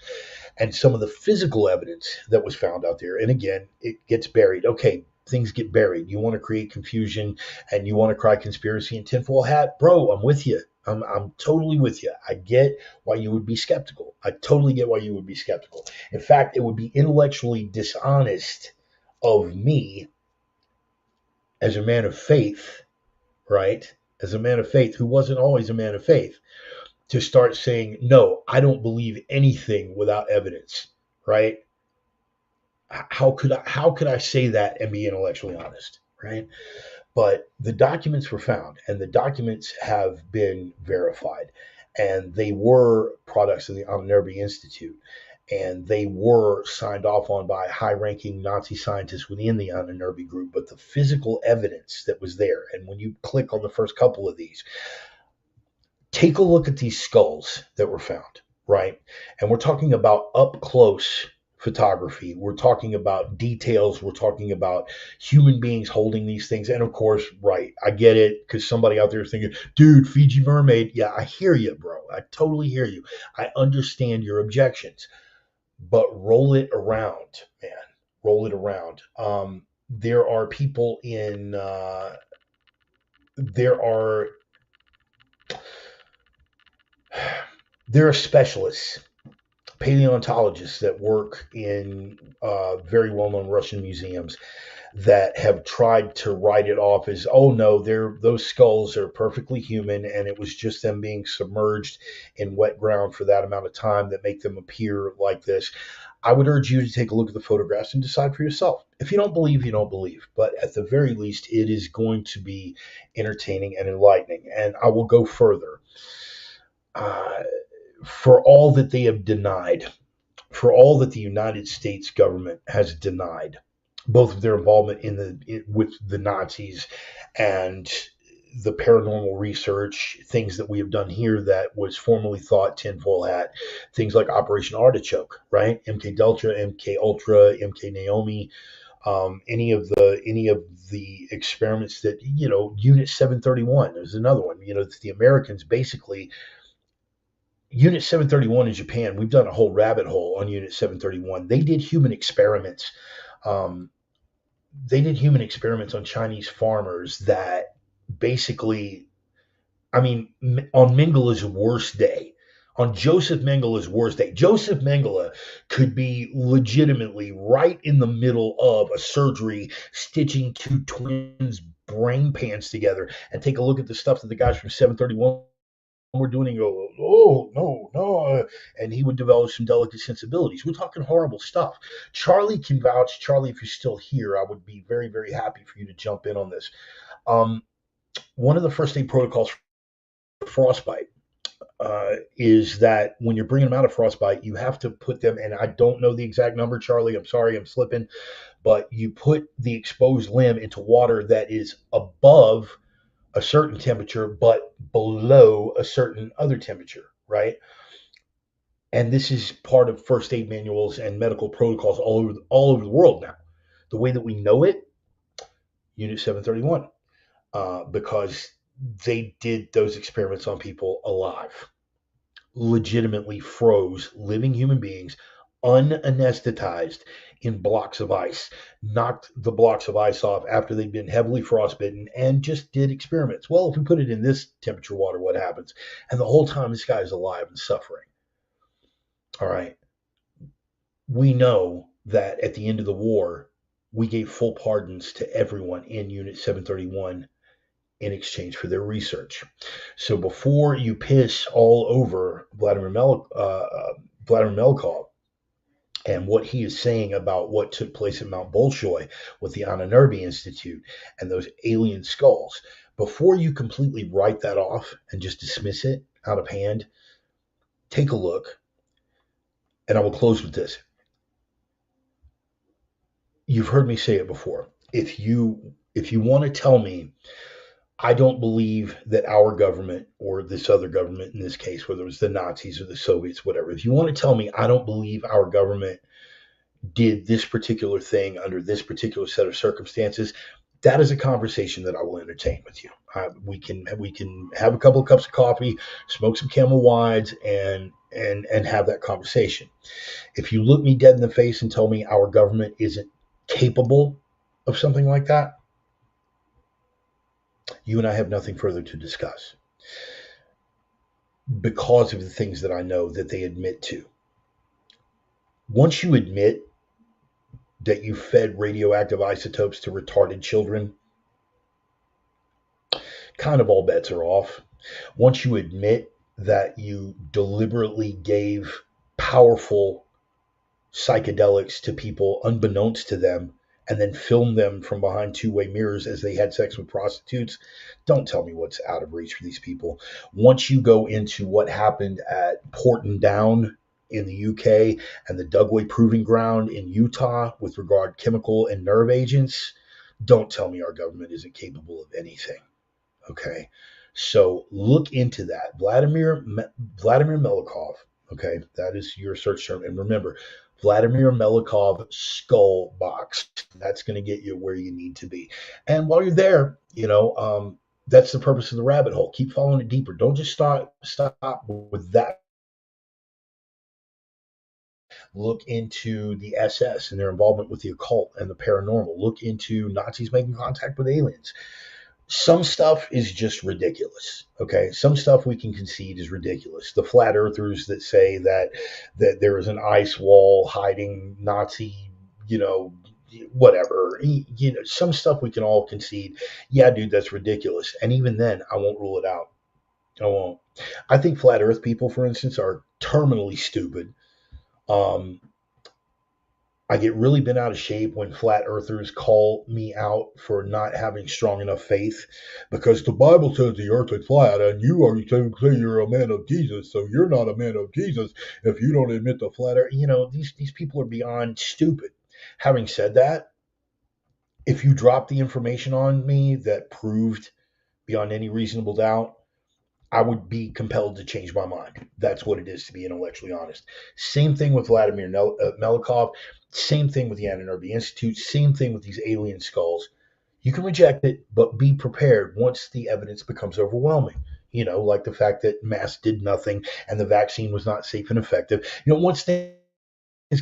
Speaker 1: And some of the physical evidence that was found out there. And again, it gets buried. Okay, things get buried. You want to create confusion and you want to cry conspiracy and tinfoil hat, bro. I'm with you. I'm totally with you. I get why you would be skeptical. I totally get why you would be skeptical. In fact, it would be intellectually dishonest of me as a man of faith, right? As a man of faith who wasn't always a man of faith, to start saying, no, I don't believe anything without evidence, right? How could I say that and be intellectually honest, right? But the documents were found, and the documents have been verified, and they were products of the Ahnenerbe Institute, and they were signed off on by high-ranking Nazi scientists within the Ahnenerbe group. But the physical evidence that was there, and when you click on the first couple of these, take a look at these skulls that were found, right? And we're talking about up close photography. We're talking about details. We're talking about human beings holding these things. And of course, right, I get it because somebody out there is thinking, dude, Fiji mermaid. Yeah, I hear you, bro. I totally hear you. I understand your objections, but roll it around, man. Roll it around. There are people in, there are, there are specialists, paleontologists that work in very well-known Russian museums that have tried to write it off as, oh no, those skulls are perfectly human, and it was just them being submerged in wet ground for that amount of time that make them appear like this. I would urge you to take a look at the photographs and decide for yourself. If you don't believe, you don't believe. But at the very least, it is going to be entertaining and enlightening. And I will go further. Uh, for all that they have denied, for all that the United States government has denied, both of their involvement with the Nazis and the paranormal research, things that we have done here that was formerly thought tinfoil hat, things like Operation Artichoke, right? MK Delta, MK Ultra, MK Naomi, any of the experiments that Unit 731. There's another one. The Americans basically. Unit 731 in Japan, we've done a whole rabbit hole on Unit 731. They did human experiments. Um, they did human experiments on Chinese farmers that basically, I mean, on Mengele's worst day, on Joseph Mengele's worst day, Joseph Mengele could be legitimately right in the middle of a surgery, stitching two twins' brain pans together, and take a look at the stuff that the guys from 731 were doing, and go, oh, no, no. And he would develop some delicate sensibilities. We're talking horrible stuff. Charlie can vouch. Charlie, if you're still here, I would be very, very happy for you to jump in on this. One of the first aid protocols for frostbite is that when you're bringing them out of frostbite, you have to put them, and I don't know the exact number, Charlie, I'm sorry, I'm slipping, but you put the exposed limb into water that is above a certain temperature, but below a certain other temperature, right? And this is part of first aid manuals and medical protocols all over the world now. The way that we know it, Unit 731, because they did those experiments on people alive, legitimately froze living human beings unanesthetized in blocks of ice, knocked the blocks of ice off after they'd been heavily frostbitten, and just did experiments. Well, if we put it in this temperature water, what happens? And the whole time this guy is alive and suffering. All right. We know that at the end of the war, we gave full pardons to everyone in Unit 731 in exchange for their research. So before you piss all over Vladimir Melikov and what he is saying about what took place at Mount Bolshoi with the Ahnenerbe Institute and those alien skulls, before you completely write that off and just dismiss it out of hand, take a look. And I will close with this. You've heard me say it before. If you want to tell me I don't believe that our government or this other government in this case, whether it was the Nazis or the Soviets, whatever, if you want to tell me I don't believe our government did this particular thing under this particular set of circumstances, that is a conversation that I will entertain with you. We can have a couple of cups of coffee, smoke some Camel Wides, and have that conversation. If you look me dead in the face and tell me our government isn't capable of something like that, you and I have nothing further to discuss because of the things that I know that they admit to. Once you admit that you fed radioactive isotopes to retarded children, kind of all bets are off. Once you admit that you deliberately gave powerful psychedelics to people unbeknownst to them and then filmed them from behind two-way mirrors as they had sex with prostitutes, don't tell me what's out of reach for these people. Once you go into what happened at Porton Down in the UK and the Dugway Proving Ground in Utah with regard chemical and nerve agents, don't tell me our government isn't capable of anything. Okay? So look into that. Vladimir Melikov, okay? That is your search term. And remember, Vladimir Melikov skull box. That's going to get you where you need to be. And while you're there, that's the purpose of the rabbit hole. Keep following it deeper. Don't just stop with that. Look into the SS and their involvement with the occult and the paranormal. Look into Nazis making contact with aliens. Some stuff is just ridiculous. Okay, some stuff we can concede is ridiculous. The flat earthers that say that there is an ice wall hiding Nazi, you know, whatever. Some stuff we can all concede. Yeah, dude, that's ridiculous. And even then, I won't rule it out. I won't. I think flat Earth people, for instance, are terminally stupid. Um, I get really bent out of shape when flat earthers call me out for not having strong enough faith because the Bible says the earth is flat and you are say you're a man of Jesus, so you're not a man of Jesus if you don't admit the flat earth. These people are beyond stupid. Having said that, if you drop the information on me that proved beyond any reasonable doubt, I would be compelled to change my mind. That's what it is to be intellectually honest. Same thing with Vladimir Melikov. Same thing with the Anunnaki Institute. Same thing with these alien skulls. You can reject it, but be prepared once the evidence becomes overwhelming. Like the fact that masks did nothing and the vaccine was not safe and effective. Once things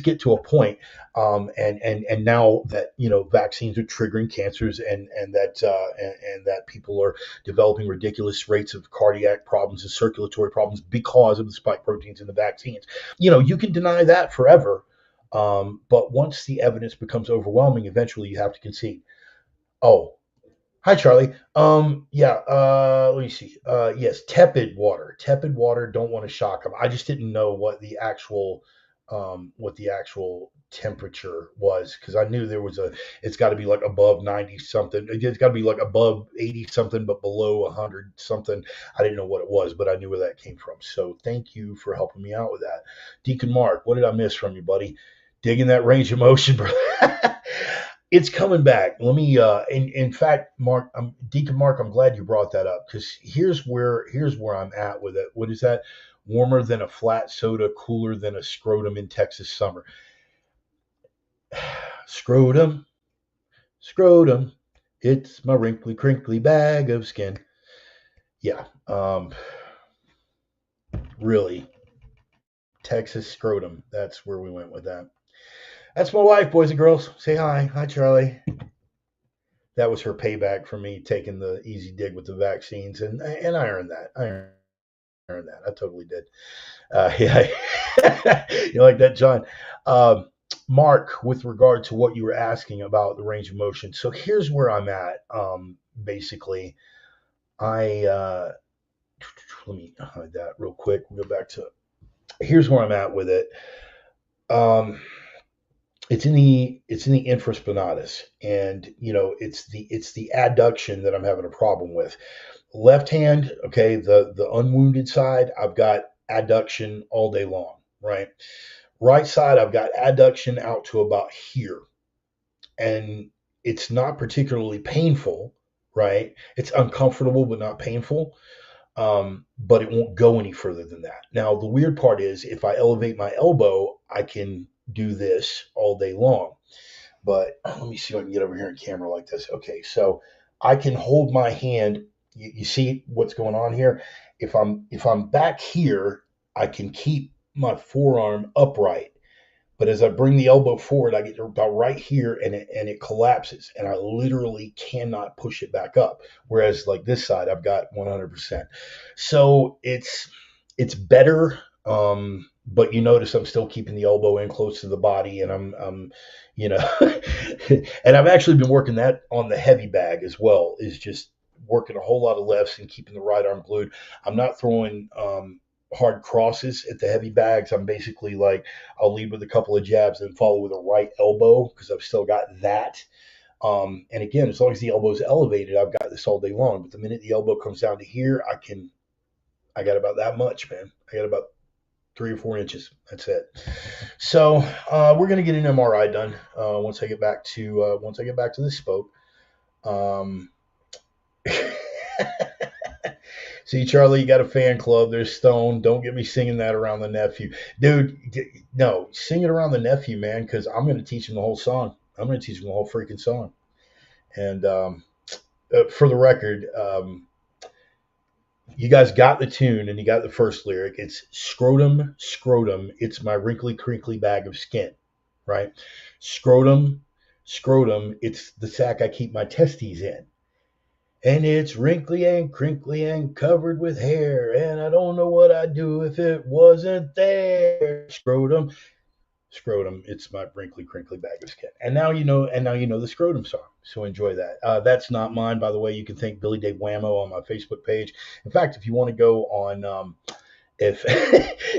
Speaker 1: get to a point, and now that vaccines are triggering cancers, and that people are developing ridiculous rates of cardiac problems and circulatory problems because of the spike proteins in the vaccines. You can deny that forever, but once the evidence becomes overwhelming, eventually you have to concede. Oh, hi, Charlie. Yeah, let me see. Yes, tepid water. Tepid water, don't want to shock them. I just didn't know what the actual temperature was because I knew it's got to be like above 90 something. It's got to be like above 80 something, but below 100 something. I didn't know what it was, but I knew where that came from. So thank you for helping me out with that. Deacon Mark, what did I miss from you, buddy? Digging that range of motion, bro. It's coming back. Let me. In fact, Mark, Deacon Mark, I'm glad you brought that up because here's where I'm at with it. What is that? Warmer than a flat soda, cooler than a scrotum in Texas summer. Scrotum, scrotum. It's my wrinkly, crinkly bag of skin. Yeah. Really, Texas scrotum. That's where we went with that. That's my wife, boys and girls. Say hi. Hi, Charlie. That was her payback for me taking the easy dig with the vaccines, and I earned that. I earned that. I totally did. Yeah, you like that, John? Mark, with regard to what you were asking about the range of motion, so here's where I'm at. Basically, I let me hide that real quick. We'll go back to here's where I'm at with it. Um, it's in the infraspinatus, and it's the adduction that I'm having a problem with. Left hand, okay, the unwounded side, I've got adduction all day long, right? Right side, I've got adduction out to about here, and it's not particularly painful, right? It's uncomfortable but not painful, but it won't go any further than that. Now, the weird part is if I elevate my elbow, I can do this all day long. But let me see if I can get over here in camera like this. Okay, so I can hold my hand. You see what's going on here? If I'm back here, I can keep my forearm upright. But as I bring the elbow forward, I get about right here, and it collapses, and I literally cannot push it back up. Whereas like this side, I've got 100%. So it's better, but you notice I'm still keeping the elbow in close to the body, and I'm and I've actually been working that on the heavy bag as well. Is just working a whole lot of lefts and keeping the right arm glued. I'm not throwing hard crosses at the heavy bags. I'm basically like I'll lead with a couple of jabs and follow with a right elbow because I've still got that. And again, as long as the elbow is elevated, I've got this all day long. But the minute the elbow comes down to here, I got about that much, man. I got about 3 or 4 inches. That's it. So we're gonna get an MRI done once I get back to this spoke. Um, See, Charlie, you got a fan club. There's Stone. Don't get me singing that around the nephew. Dude, no, sing it around the nephew, man, because I'm going to teach him the whole song. I'm going to teach him the whole freaking song. And for the record, you guys got the tune and you got the first lyric. It's scrotum, scrotum. It's my wrinkly, crinkly bag of skin, right? Scrotum, scrotum. It's the sack I keep my testes in. And it's wrinkly and crinkly and covered with hair. And I don't know what I'd do if it wasn't there. Scrotum, scrotum. It's my wrinkly, crinkly bag of skin. And now you know. And now you know the scrotum song. So enjoy that. That's not mine, by the way. You can thank Billy Dave Whammo on my Facebook page. In fact, if you want to go on if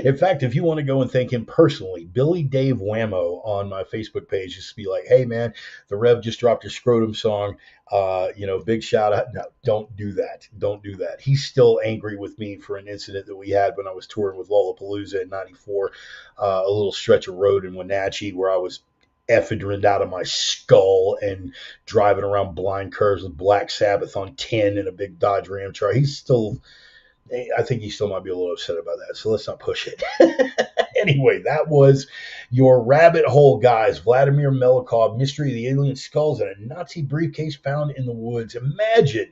Speaker 1: in fact, if you want to go and thank him personally, Billy Dave Whammo on my Facebook page, just be like, hey man, the Rev just dropped a scrotum song. Big shout out. No, don't do that. Don't do that. He's still angry with me for an incident that we had when I was touring with Lollapalooza in '94, a little stretch of road in Wenatchee where I was ephedrined out of my skull and driving around blind curves with Black Sabbath on 10 in a big Dodge Ram truck. I think he still might be a little upset about that, so let's not push it. Anyway, that was your rabbit hole, guys. Vladimir Melikov, Mystery of the Alien Skulls, and a Nazi briefcase found in the woods. Imagine,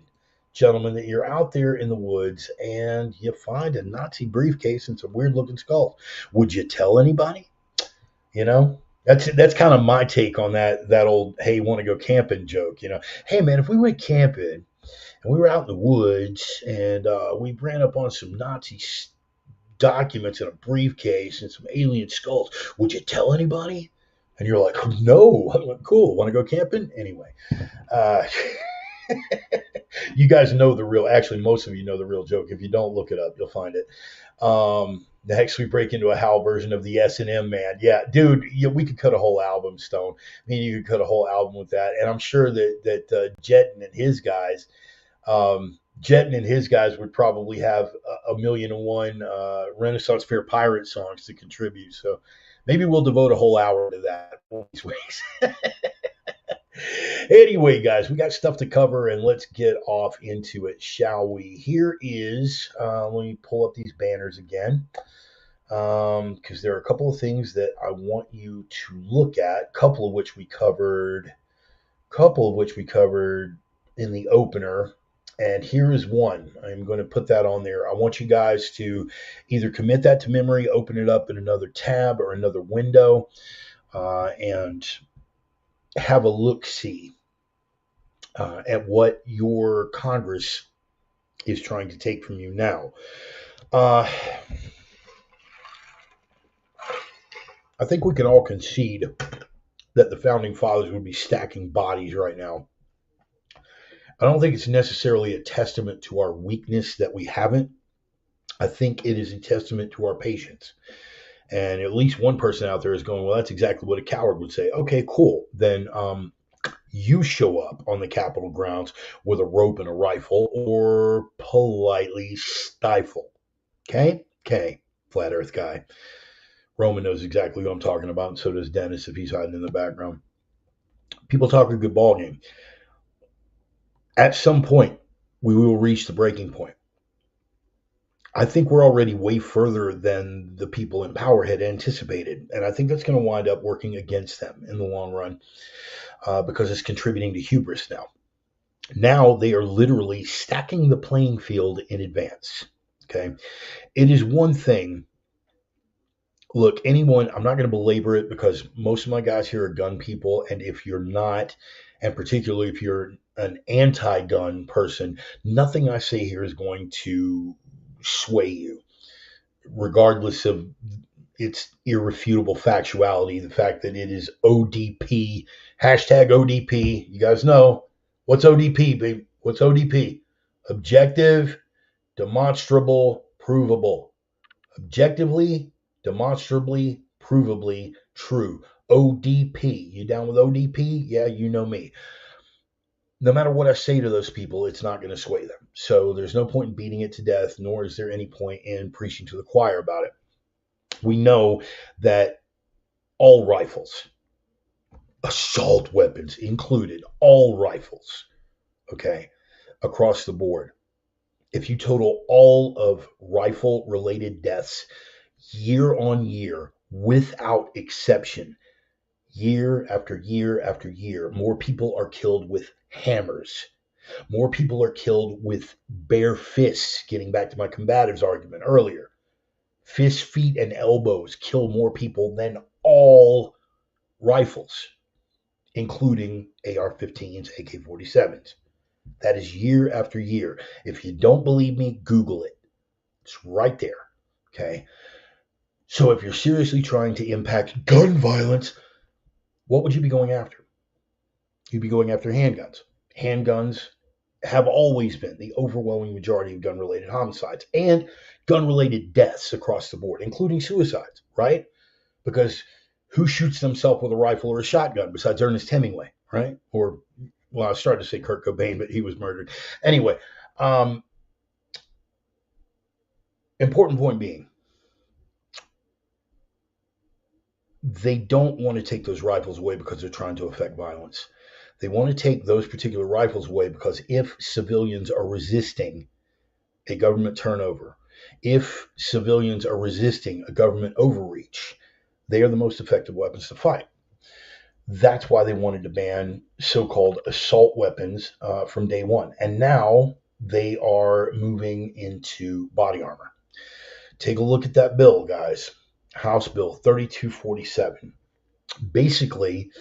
Speaker 1: gentlemen, that you're out there in the woods and you find a Nazi briefcase and some weird-looking skulls. Would you tell anybody? That's kind of my take on that old, hey, want to go camping joke. Hey, man, if we went camping and we were out in the woods and we ran up on some Nazi documents in a briefcase and some alien skulls, would you tell anybody? And you're like, no. I'm like, cool. Want to go camping? Anyway, you guys know actually, most of you know the real joke. If you don't, look it up. You'll find it. Next, we break into a Hal version of the S&M Man. Yeah, dude, we could cut a whole album, Stone. I mean, you could cut a whole album with that. And I'm sure that Jetton and his guys would probably have a million and one Renaissance Fair pirate songs to contribute. So maybe we'll devote a whole hour to that one of these weeks. Anyway, guys, we got stuff to cover, and let's get off into it, shall we? Here is, let me pull up these banners again, because there are a couple of things that I want you to look at, a couple of which we covered in the opener. And here is one. I'm going to put that on there. I want you guys to either commit that to memory, open it up in another tab or another window, and have a look-see at what your Congress is trying to take from you now. I think we can all concede that the Founding Fathers would be stacking bodies right now. I don't think it's necessarily a testament to our weakness that we haven't. I think it is a testament to our patience. And at least one person out there is going, well, that's exactly what a coward would say. Okay, cool. Then you show up on the Capitol grounds with a rope and a rifle, or politely stifle. Okay, flat earth guy. Roman knows exactly what I'm talking about, and so does Dennis if he's hiding in the background. People talk a good ball game. At some point, we will reach the breaking point. I think we're already way further than the people in power had anticipated. And I think that's going to wind up working against them in the long run because it's contributing to hubris now. Now they are literally stacking the playing field in advance. Okay. It is one thing. Look, I'm not going to belabor it because most of my guys here are gun people. And if you're not, and particularly if you're an anti-gun person, nothing I say here is going to sway you, regardless of its irrefutable factuality. The fact that it is ODP, hashtag ODP. You guys know what's ODP, baby? What's ODP? Objective, demonstrable, provable. Objectively, demonstrably, provably true. ODP. You down with ODP? Yeah, you know me. No matter what I say to those people, it's not going to sway them. So there's no point in beating it to death, nor is there any point in preaching to the choir about it. We know that all rifles, assault weapons included, all rifles, okay, across the board, If you total all of rifle related deaths year on year, without exception, year after year after year, more people are killed with hammers. More people are killed with bare fists, getting back to my combatives argument earlier. Fists, feet, and elbows kill more people than all rifles, including AR 15s, AK 47s. That is year after year. If you don't believe me, Google it. It's right there. Okay. So if you're seriously trying to impact gun violence, what would you be going after? You'd be going after handguns. Handguns have always been the overwhelming majority of gun related homicides and gun related deaths across the board, including suicides, right? Because who shoots themselves with a rifle or a shotgun besides Ernest Hemingway, right? Or, well, I was starting to say Kurt Cobain, but he was murdered. Anyway, um, important point being, they don't want to take those rifles away because they're trying to affect violence. They want to take those particular rifles away because if civilians are resisting a government turnover, if civilians are resisting a government overreach, they are the most effective weapons to fight. That's why they wanted to ban so-called assault weapons from day one. And now they are moving into body armor. Take a look at that bill, guys. House Bill 3247. Basically,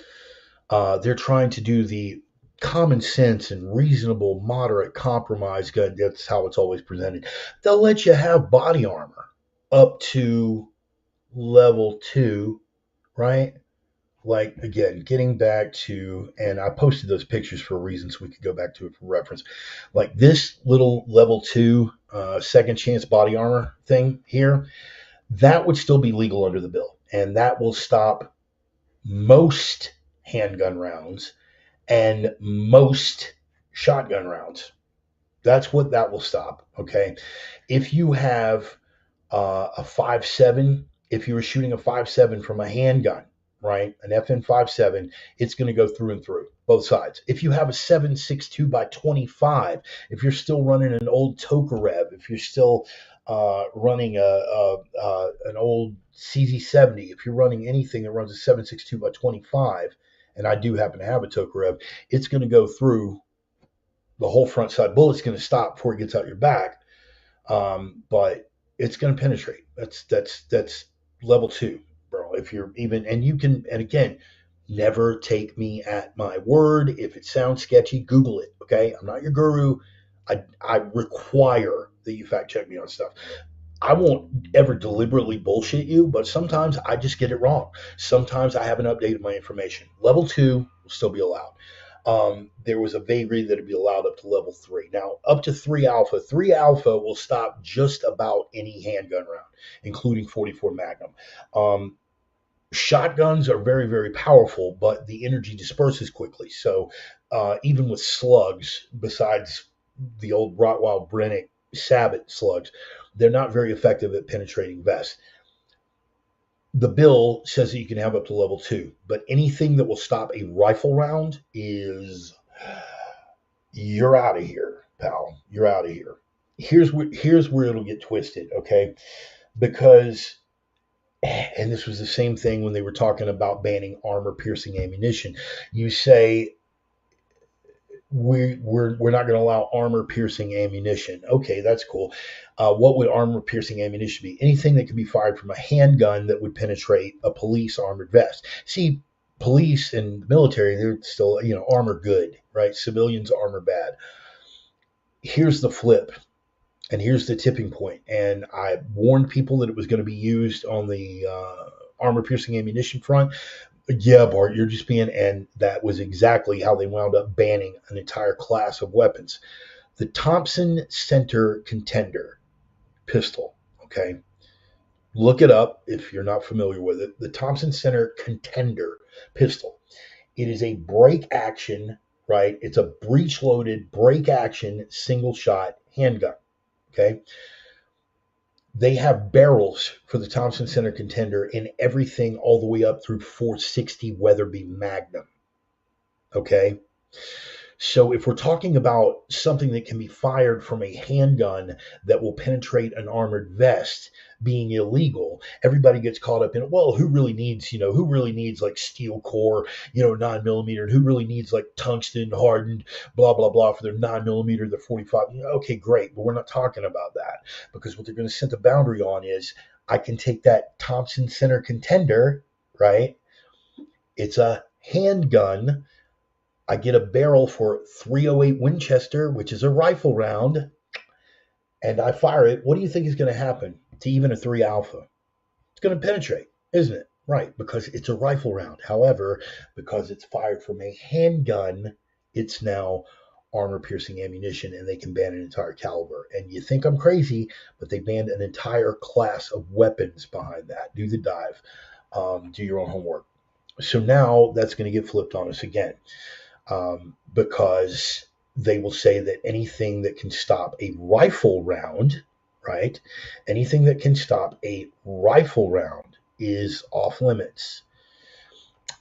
Speaker 1: they're trying to do the common sense and reasonable, moderate compromise. That's how it's always presented. They'll let you have body armor up to level 2, right? Like, again, getting back to, and I posted those pictures for a reason so we could go back to it for reference. Like this little level 2 second chance body armor thing here, that would still be legal under the bill. And that will stop most handgun rounds and most shotgun rounds. That's what that will stop. Okay. If you have a 5.7, if you were shooting a 5.7 from a handgun, right, an FN 5.7, it's going to go through and through both sides. If you have a 7.62 by 25, if you're still running an old Tokarev, if you're still running an old CZ70, if you're running anything that runs a 7.62 by 25, and I do happen to have a Tokarev, it's going to go through the whole front side. Bullet's going to stop before it gets out your back, but it's going to penetrate. That's level 2, bro. If you're even, and you can, and again, never take me at my word. If it sounds sketchy, Google it. Okay, I'm not your guru. I require that you fact check me on stuff. I won't ever deliberately bullshit you, but sometimes I just get it wrong. Sometimes I haven't updated my information. Level 2 will still be allowed. There was a vagary that would be allowed up to level 3. Now, up to 3 alpha. 3 alpha will stop just about any handgun round, including 44 Magnum. Shotguns are very, very powerful, but the energy disperses quickly. So even with slugs, besides the old Rottweil Brennick Sabot slugs, they're not very effective at penetrating vests. The bill says that you can have up to level 2, but anything that will stop a rifle round is, you're out of here, pal. You're out of here. Here's where it'll get twisted, okay? Because, and this was the same thing when they were talking about banning armor-piercing ammunition. You say, we're not going to allow armor-piercing ammunition. Okay, that's cool. What would armor-piercing ammunition be? Anything that could be fired from a handgun that would penetrate a police armored vest. See, police and military, they're still, armor good, right? Civilians armor bad. Here's the flip, and here's the tipping point. And I warned people that it was going to be used on the armor-piercing ammunition front. Yeah, Bart, you're just being, and that was exactly how they wound up banning an entire class of weapons. The Thompson Center Contender pistol, okay? Look it up if you're not familiar with it. The Thompson Center Contender pistol. It is a break action, right? It's a breech loaded break action single shot handgun, okay? They have barrels for the Thompson Center Contender in everything all the way up through 460 Weatherby Magnum. Okay? So if we're talking about something that can be fired from a handgun that will penetrate an armored vest being illegal, everybody gets caught up in, well, who really needs like steel core, 9 millimeter, and who really needs like tungsten hardened, blah, blah, blah for their 9 millimeter, their 45. Okay, great. But we're not talking about that, because what they're going to set the boundary on is I can take that Thompson Center Contender, right? It's a handgun. I get a barrel for 308 Winchester, which is a rifle round, and I fire it. What do you think is going to happen to even a 3 Alpha? It's going to penetrate, isn't it? Right, because it's a rifle round. However, because it's fired from a handgun, it's now armor piercing ammunition, and they can ban an entire caliber. And you think I'm crazy, but they banned an entire class of weapons behind that. Do the dive, do your own homework. So now that's going to get flipped on us again, because they will say that anything that can stop a rifle round, right? Anything that can stop a rifle round is off limits.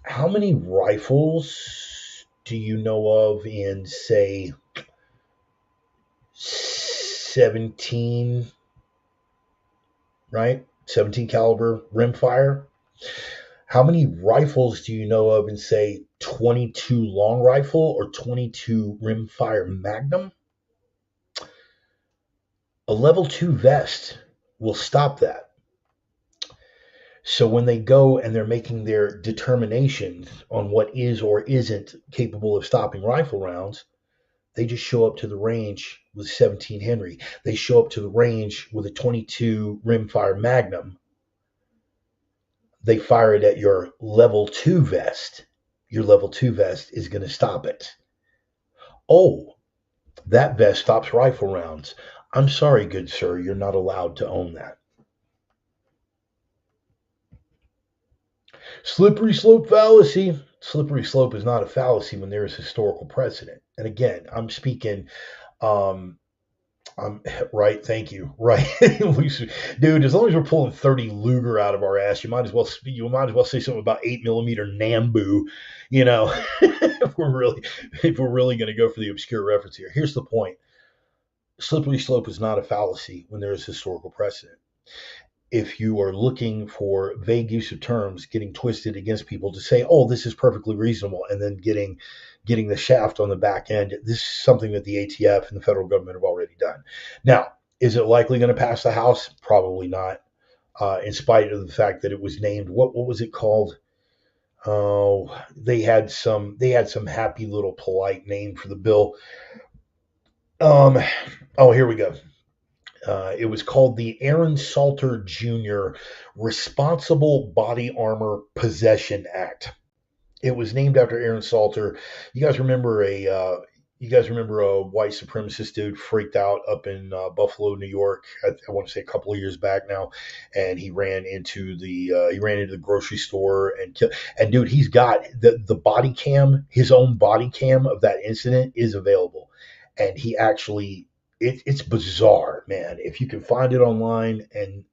Speaker 1: How many rifles do you know of in, say, 17, right? 17 caliber rimfire? How many rifles do you know of in, say, 22 long rifle or 22 rimfire magnum? A level 2 vest will stop that. So when they go and they're making their determinations on what is or isn't capable of stopping rifle rounds, they just show up to the range with 17 Henry. They show up to the range with a 22 rimfire magnum. They fire it at your level 2 vest. Your level 2 vest is going to stop it. Oh, that vest stops rifle rounds. I'm sorry, good sir, you're not allowed to own that. Slippery slope fallacy. Slippery slope is not a fallacy when there is historical precedent. And again, I'm speaking, right. Thank you. Right, dude. As long as we're pulling 30 Luger out of our ass, you might as well say something about 8 millimeter Nambu. If we're really going to go for the obscure reference here. Here's the point: slippery slope is not a fallacy when there is historical precedent. If you are looking for vague use of terms getting twisted against people to say, oh, this is perfectly reasonable, and then getting the shaft on the back end, this is something that the ATF and the federal government have already done. Now, is it likely going to pass the House? Probably not, in spite of the fact that it was named, what was it called? Oh, they had some happy little polite name for the bill. Here we go. It was called the Aaron Salter Jr. Responsible Body Armor Possession Act. It was named after Aaron Salter. You guys remember a white supremacist dude freaked out up in Buffalo, New York? I want to say a couple of years back now, and he ran into the grocery store and killed. And dude, he's got the body cam, his own body cam of that incident is available, and he actually. It's bizarre, man. If you can find it online, and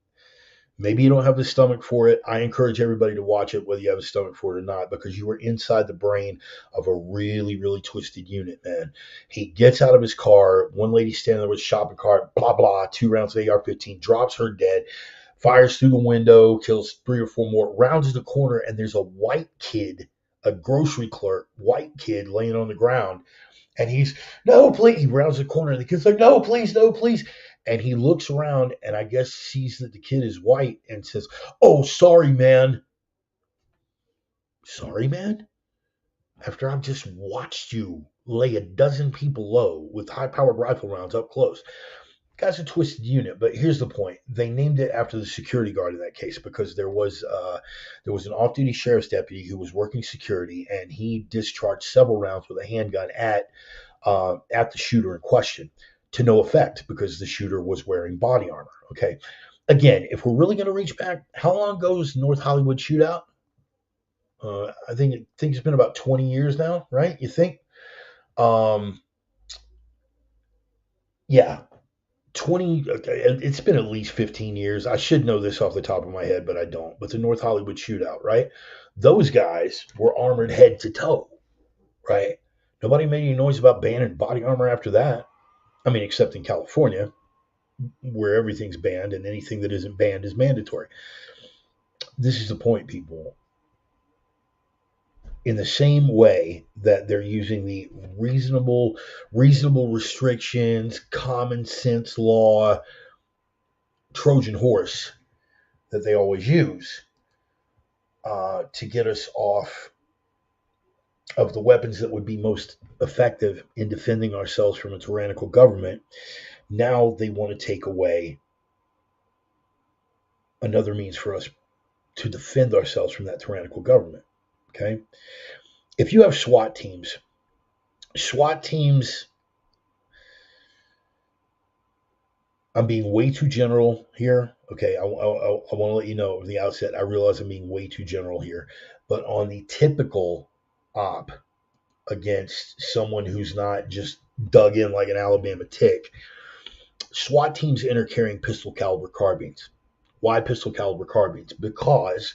Speaker 1: maybe you don't have the stomach for it, I encourage everybody to watch it, whether you have a stomach for it or not, because you are inside the brain of a really, really twisted unit, man. He gets out of his car. One lady standing there with a shopping cart, blah, blah, 2 rounds of AR-15, drops her dead, fires through the window, kills 3 or 4 more, rounds the corner, and there's a white kid, a grocery clerk, white kid laying on the ground. And he's, no, please. He rounds the corner, and the kid's like, no, please, no, please. And he looks around and I guess sees that the kid is white and says, oh, sorry, man. Sorry, man? After I've just watched you lay a dozen people low with high-powered rifle rounds up close. Guy's a twisted unit, but here's the point. They named it after the security guard in that case because there was an off-duty sheriff's deputy who was working security, and he discharged several rounds with a handgun at the shooter in question to no effect because the shooter was wearing body armor. Okay, again, if we're really going to reach back, how long ago was North Hollywood shootout? I think it's been about 20 years now, right? You think? Yeah. 20, it's been at least 15 years. I should know this off the top of my head, but I don't. But the North Hollywood shootout, right? Those guys were armored head to toe, right? Nobody made any noise about banning body armor after that. I mean, except in California, where everything's banned and anything that isn't banned is mandatory. This is the point, people. In the same way that they're using the reasonable restrictions, common sense law, Trojan horse that they always use to get us off of the weapons that would be most effective in defending ourselves from a tyrannical government. Now they want to take away another means for us to defend ourselves from that tyrannical government. Okay? If you have SWAT teams, I'm being way too general here. Okay, I want to let you know from the outset, I realize I'm being way too general here. But on the typical op against someone who's not just dug in like an Alabama tick, SWAT teams enter carrying pistol caliber carbines. Why pistol caliber carbines? Because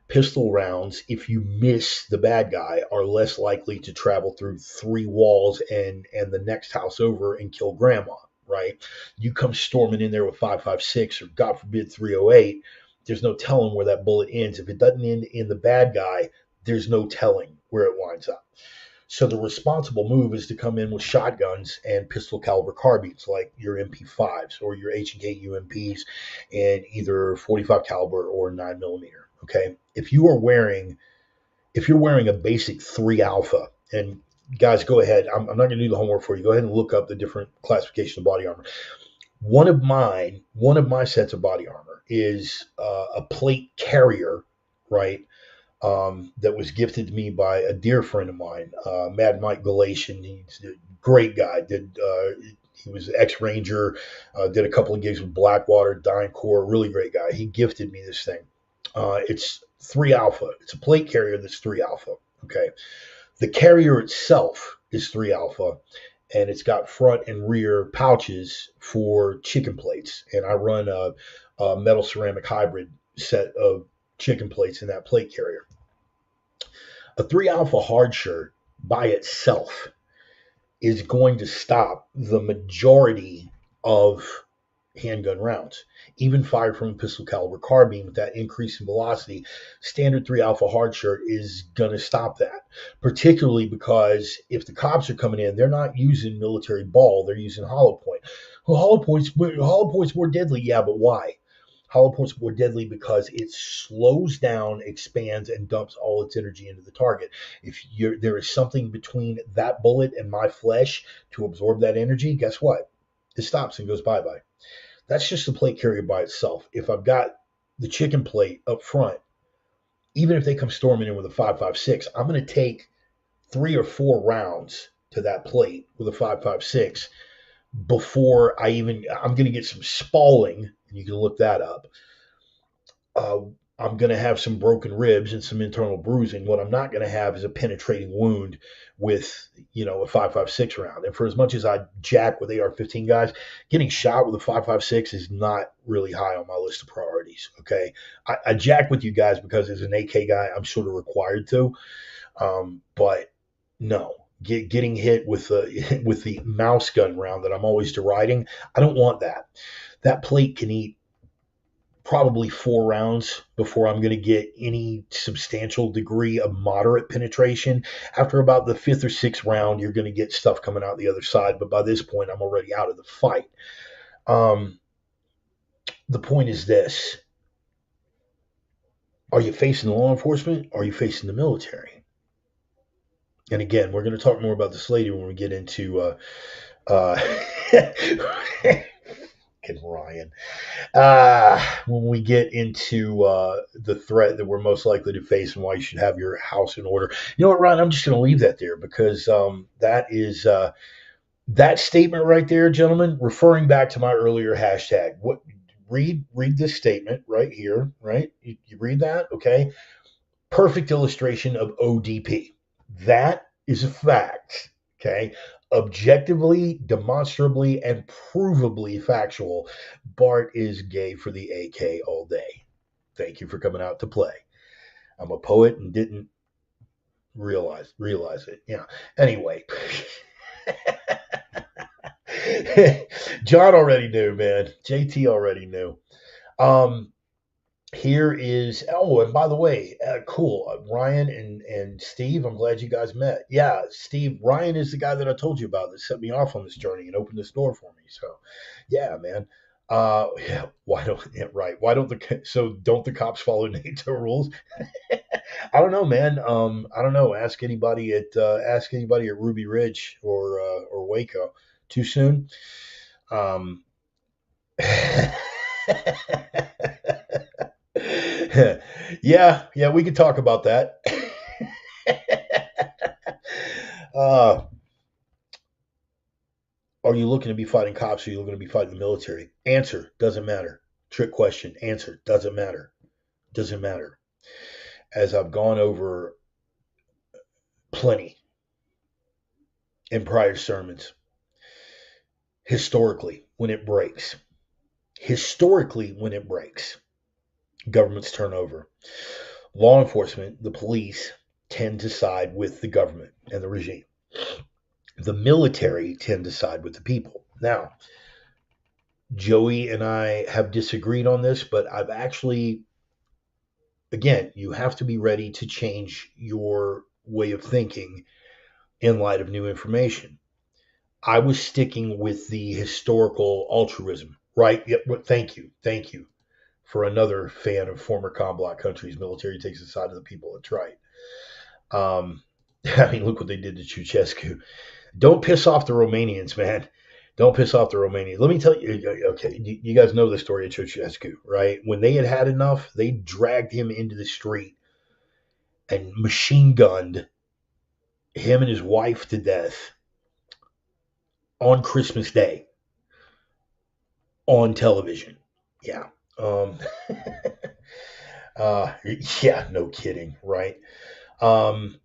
Speaker 1: pistol rounds, if you miss the bad guy, are less likely to travel through three walls and the next house over and kill grandma, right? You come storming in there with 5.56 or God forbid 308, there's no telling where that bullet ends. If it doesn't end in the bad guy, there's no telling where it winds up. So the responsible move is to come in with shotguns and pistol caliber carbines, like your MP5s or your H&K UMPs, and either 45 caliber or 9mm. Okay, if you're wearing a basic 3 alpha, and guys, go ahead. I'm not going to do the homework for you. Go ahead and look up the different classifications of body armor. One of my sets of body armor is a plate carrier, right? That was gifted to me by a dear friend of mine, Mad Mike Galatian. He's a great guy. He was ex-Ranger, did a couple of gigs with Blackwater, DynCorp, really great guy. He gifted me this thing. It's 3 alpha. It's a plate carrier that's 3 alpha. Okay. The carrier itself is 3 alpha, and it's got front and rear pouches for chicken plates. And I run a metal ceramic hybrid set of chicken plates in that plate carrier. A 3 alpha hard shirt by itself is going to stop the majority of handgun rounds, even fired from a pistol caliber carbine. With that increase in velocity, standard 3 alpha hard shirt is going to stop that, particularly because if the cops are coming in, they're not using military ball, they're using hollow point. Well, hollow point's more deadly. Yeah, but why? Hollow point's more deadly because it slows down, expands, and dumps all its energy into the target. If there is something between that bullet and my flesh to absorb that energy, guess what? It stops and goes bye-bye. That's just the plate carrier by itself. If I've got the chicken plate up front, even if they come storming in with a 5.56, I'm going to take 3 or 4 rounds to that plate with a 5.56 before I'm going to get some spalling. You can look that up. I'm going to have some broken ribs and some internal bruising. What I'm not going to have is a penetrating wound with, a 5.56 round. And for as much as I jack with AR-15 guys, getting shot with a 5.56 is not really high on my list of priorities. Okay, I jack with you guys because as an AK guy, I'm sort of required to. But no, getting hit with the mouse gun round that I'm always deriding, I don't want that. That plate can eat probably 4 rounds before I'm going to get any substantial degree of moderate penetration. After about the 5th or 6th round, you're going to get stuff coming out the other side. But by this point, I'm already out of the fight. The point is this. Are you facing the law enforcement? Or are you facing the military? And again, we're going to talk more about this later when we get into Ryan. When we get into the threat that we're most likely to face and why you should have your house in order. You know what, Ryan? I'm just going to leave that there because that is that statement right there, gentlemen, referring back to my earlier hashtag. Read this statement right here, right? You read that, okay? Perfect illustration of ODP. That is a fact, okay? Objectively, demonstrably, and provably factual. Bart is gay for the AK all day. Thank you for coming out to play. I'm a poet and didn't realize it. Yeah. Anyway, John already knew, man. JT already knew. Um, Here is, oh, and by the way, cool. Ryan and Steve, I'm glad you guys met. Yeah, Steve, Ryan is the guy that I told you about that set me off on this journey and opened this door for me. So, yeah, man. Yeah, why don't, yeah, right. Why don't don't the cops follow NATO rules? I don't know, man. I don't know. Ask anybody at Ruby Ridge or Waco. Too soon? Um, yeah, we could talk about that. uh, are you looking to be fighting cops or are you looking to be fighting the military? Answer doesn't matter. Trick question. Answer doesn't matter. Doesn't matter. As I've gone over plenty in prior sermons, historically, when it breaks, governments turn over. Law enforcement, the police, tend to side with the government and the regime. The military tend to side with the people. Now, Joey and I have disagreed on this, but I've actually, again, you have to be ready to change your way of thinking in light of new information. I was sticking with the historical altruism, right? Yep, thank you. Thank you for another fan of former bloc countries. Military takes the side of the people. That's right. I mean, look what they did to Ceausescu. Don't piss off the Romanians, man. Don't piss off the Romanians. Let me tell you, okay, you guys know the story of Ceausescu, right? When they had enough, they dragged him into the street and machine gunned him and his wife to death on Christmas Day on television. Yeah. Um, yeah, no kidding, right? Um,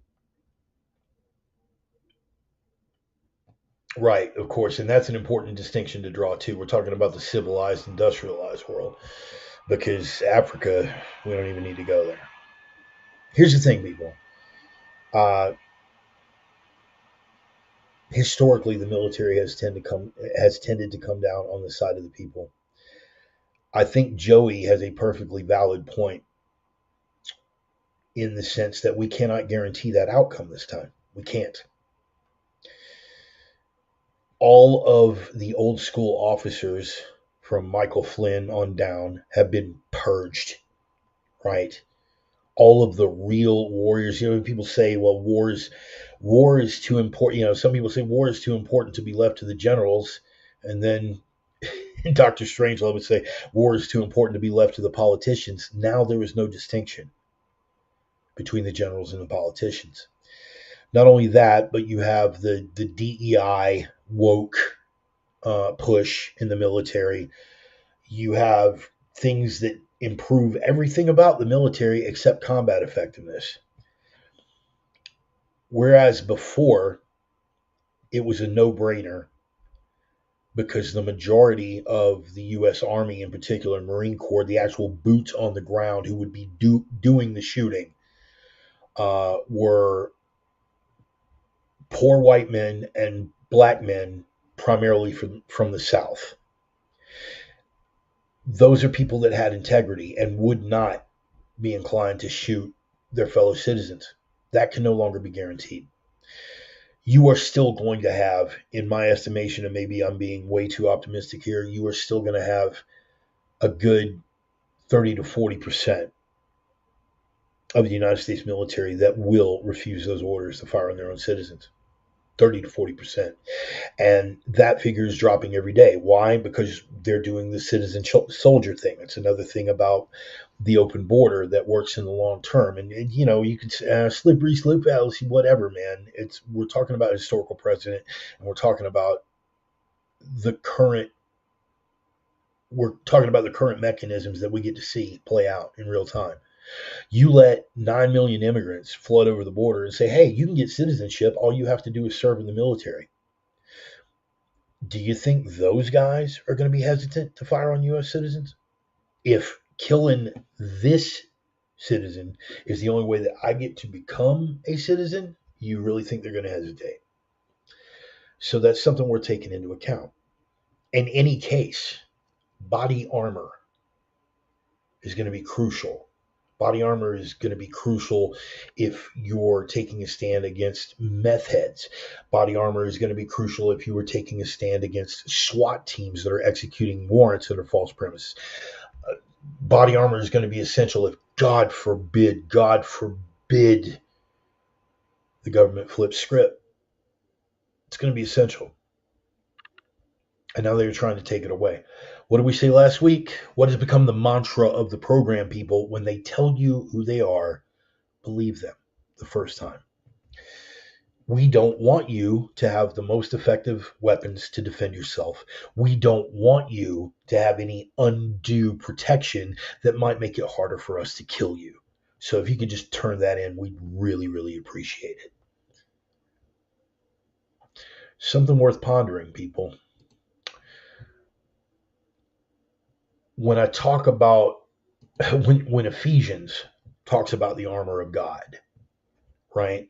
Speaker 1: right, of course, and that's an important distinction to draw too. We're talking about the civilized, industrialized world because Africa, we don't even need to go there. Here's the thing, people. Uh, Historically, the military has tended to come down on the side of the people. I think Joey has a perfectly valid point in the sense that we cannot guarantee that outcome this time. We can't. All of the old school officers from Michael Flynn on down have been purged, right? All of the real warriors. People say, well, war is too important. Some people say war is too important to be left to the generals, and then Doctor Strangelove would say war is too important to be left to the politicians. Now there is no distinction between the generals and the politicians. Not only that, but you have the DEI woke push in the military. You have things that improve everything about the military except combat effectiveness. Whereas before, it was a no brainer because the majority of the U.S. Army, in particular, Marine Corps, the actual boots on the ground who would be doing the shooting, were poor white men and black men, primarily from the South. Those are people that had integrity and would not be inclined to shoot their fellow citizens. That can no longer be guaranteed. You are still going to have, in my estimation, and maybe I'm being way too optimistic here, you are still going to have a good 30 to 40% of the United States military that will refuse those orders to fire on their own citizens. 30 to 40%. And that figure is dropping every day. Why? Because they're doing the citizen soldier thing. It's another thing about the open border that works in the long term. And you can slippery slope fallacy, whatever, man. We're talking about a historical precedent, and the current we're talking about the current mechanisms that we get to see play out in real time. You let 9 million immigrants flood over the border and say, hey, you can get citizenship. All you have to do is serve in the military. Do you think those guys are going to be hesitant to fire on U.S. citizens? If killing this citizen is the only way that I get to become a citizen, you really think they're going to hesitate. So that's something we're taking into account. In any case, body armor is going to be crucial. Body armor is going to be crucial if you're taking a stand against meth heads. Body armor is going to be crucial if you were taking a stand against SWAT teams that are executing warrants that are false premises. Body armor is going to be essential if, God forbid, the government flips script. It's going to be essential. And now they're trying to take it away. What did we say last week? What has become the mantra of the program, people? When they tell you who they are, believe them the first time. We don't want you to have the most effective weapons to defend yourself. We don't want you to have any undue protection that might make it harder for us to kill you. So if you could just turn that in, we'd really, really appreciate it. Something worth pondering, people. When I talk about, when Ephesians talks about the armor of God, right?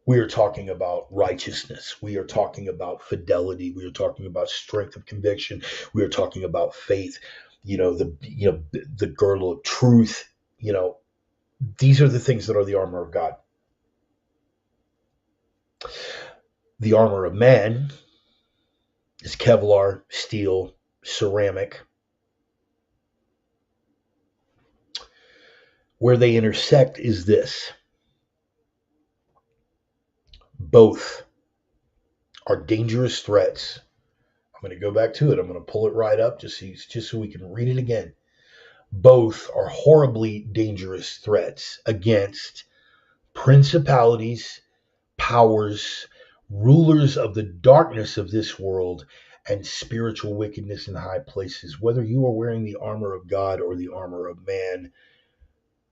Speaker 1: We are talking about righteousness. We are talking about fidelity. We are talking about strength of conviction. We are talking about faith. The girdle of truth. These are the things that are the armor of God. The armor of man is Kevlar, steel, ceramic. Where they intersect is this. Both are dangerous threats. I'm going to go back to it. I'm going to pull it right up just so we can read it again. Both are horribly dangerous threats against principalities, powers, rulers of the darkness of this world, and spiritual wickedness in high places. Whether you are wearing the armor of God or the armor of man,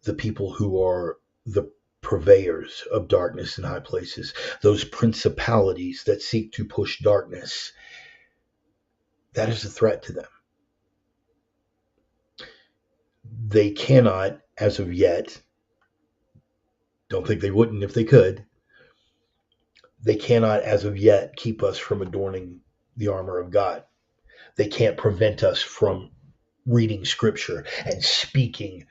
Speaker 1: the people who are the purveyors of darkness in high places, those principalities that seek to push darkness, that is a threat to them. They cannot, as of yet, don't think they wouldn't if they could, they cannot, as of yet, keep us from adorning the armor of God. They can't prevent us from reading Scripture and speaking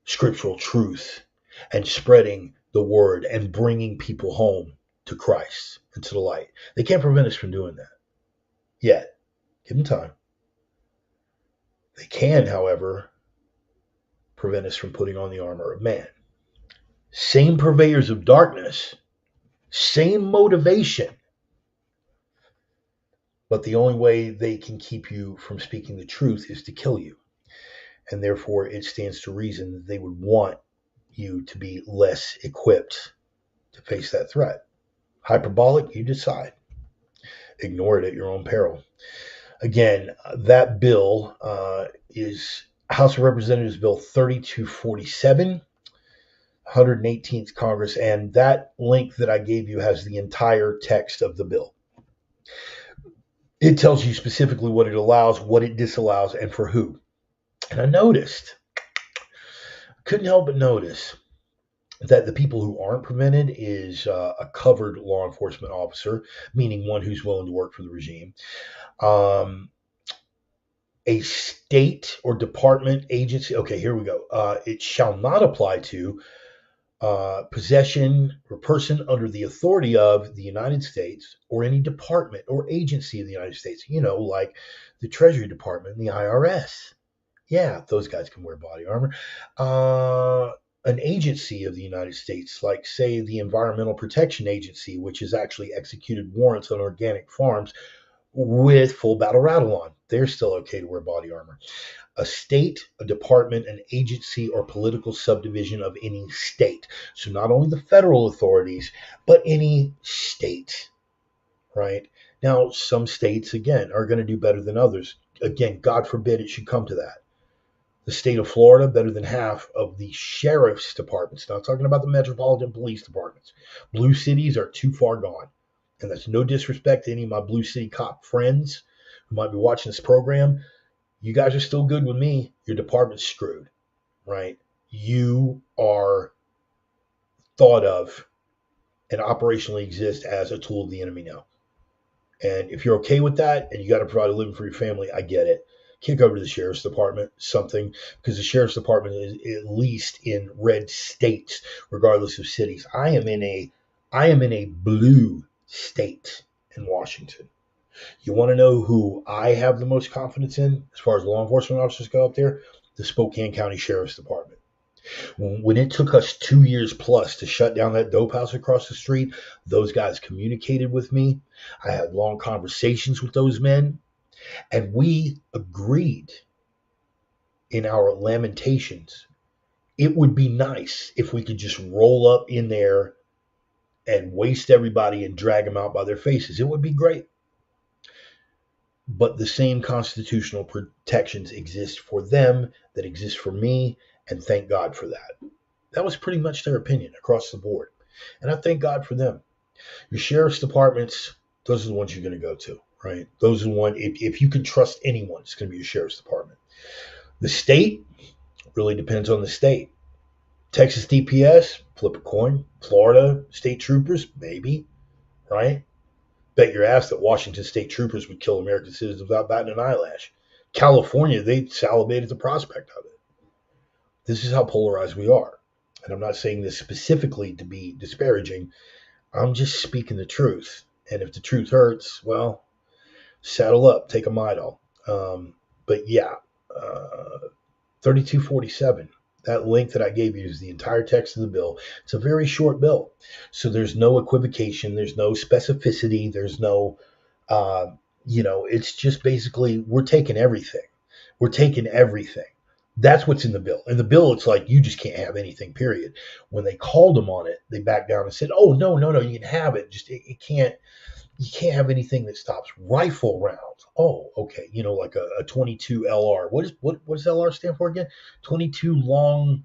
Speaker 1: scriptural truth and spreading the word and bringing people home to Christ and to the light. They can't prevent us from doing that yet. Give them time. They can, however, prevent us from putting on the armor of man. Same purveyors of darkness, same motivation, but the only way they can keep you from speaking the truth is to kill you. And therefore, it stands to reason that they would want you to be less equipped to face that threat. Hyperbolic, you decide. Ignore it at your own peril. Again, that bill is House of Representatives Bill 3247, 118th Congress, and that link that I gave you has the entire text of the bill. It tells you specifically what it allows, what it disallows, and for who. And I couldn't help but notice that the people who aren't prevented is a covered law enforcement officer, meaning one who's willing to work for the regime, a state or department agency. Okay, here we go. It shall not apply to possession or person under the authority of the United States or any department or agency of the United States, like the Treasury Department and the IRS. Yeah, those guys can wear body armor. An agency of the United States, like, say, the Environmental Protection Agency, which has actually executed warrants on organic farms with full battle rattle on. They're still okay to wear body armor. A state, a department, an agency, or political subdivision of any state. So not only the federal authorities, but any state, right? Now, some states, again, are going to do better than others. Again, God forbid it should come to that. The state of Florida, better than half of the sheriff's departments. Not talking about the metropolitan police departments. Blue cities are too far gone. And that's no disrespect to any of my blue city cop friends who might be watching this program. You guys are still good with me. Your department's screwed, right? you are thought of and operationally exist as a tool of the enemy now. And if you're okay with that and you got to provide a living for your family, I get it. Kick over to the sheriff's department, something, because the sheriff's department is at least in red states, regardless of cities. I am in a blue state in Washington. You want to know who I have the most confidence in as far as law enforcement officers go up there? The Spokane County Sheriff's Department. When it took us 2 years plus to shut down that dope house across the street, those guys communicated with me. I had long conversations with those men, and we agreed in our lamentations. It would be nice if we could just roll up in there and waste everybody and drag them out by their faces. It would be great. But the same constitutional protections exist for them that exist for me, and thank God for that. That was pretty much their opinion across the board. And I thank God for them. Your sheriff's departments, those are the ones you're going to go to, right? Those are the ones, if you can trust anyone, it's going to be your sheriff's department. The state really depends on the state. Texas DPS, flip a coin. Florida state troopers, maybe, right? Bet your ass that Washington state troopers would kill American citizens without batting an eyelash. California, they salivated the prospect of it. This is how polarized we are. And I'm not saying this specifically to be disparaging. I'm just speaking the truth. And if the truth hurts, well, saddle up, take a Midol. But yeah, 3247. That link that I gave you is the entire text of the bill. It's a very short bill. So there's no equivocation. There's no specificity. There's no, it's just basically we're taking everything. We're taking everything. That's what's in the bill. In the bill, it's like you just can't have anything, period. When they called them on it, they backed down and said, oh, no, you can have it. Just it can't. You can't have anything that stops rifle rounds. Oh, okay. Like a 22 LR. What does LR stand for again? 22 long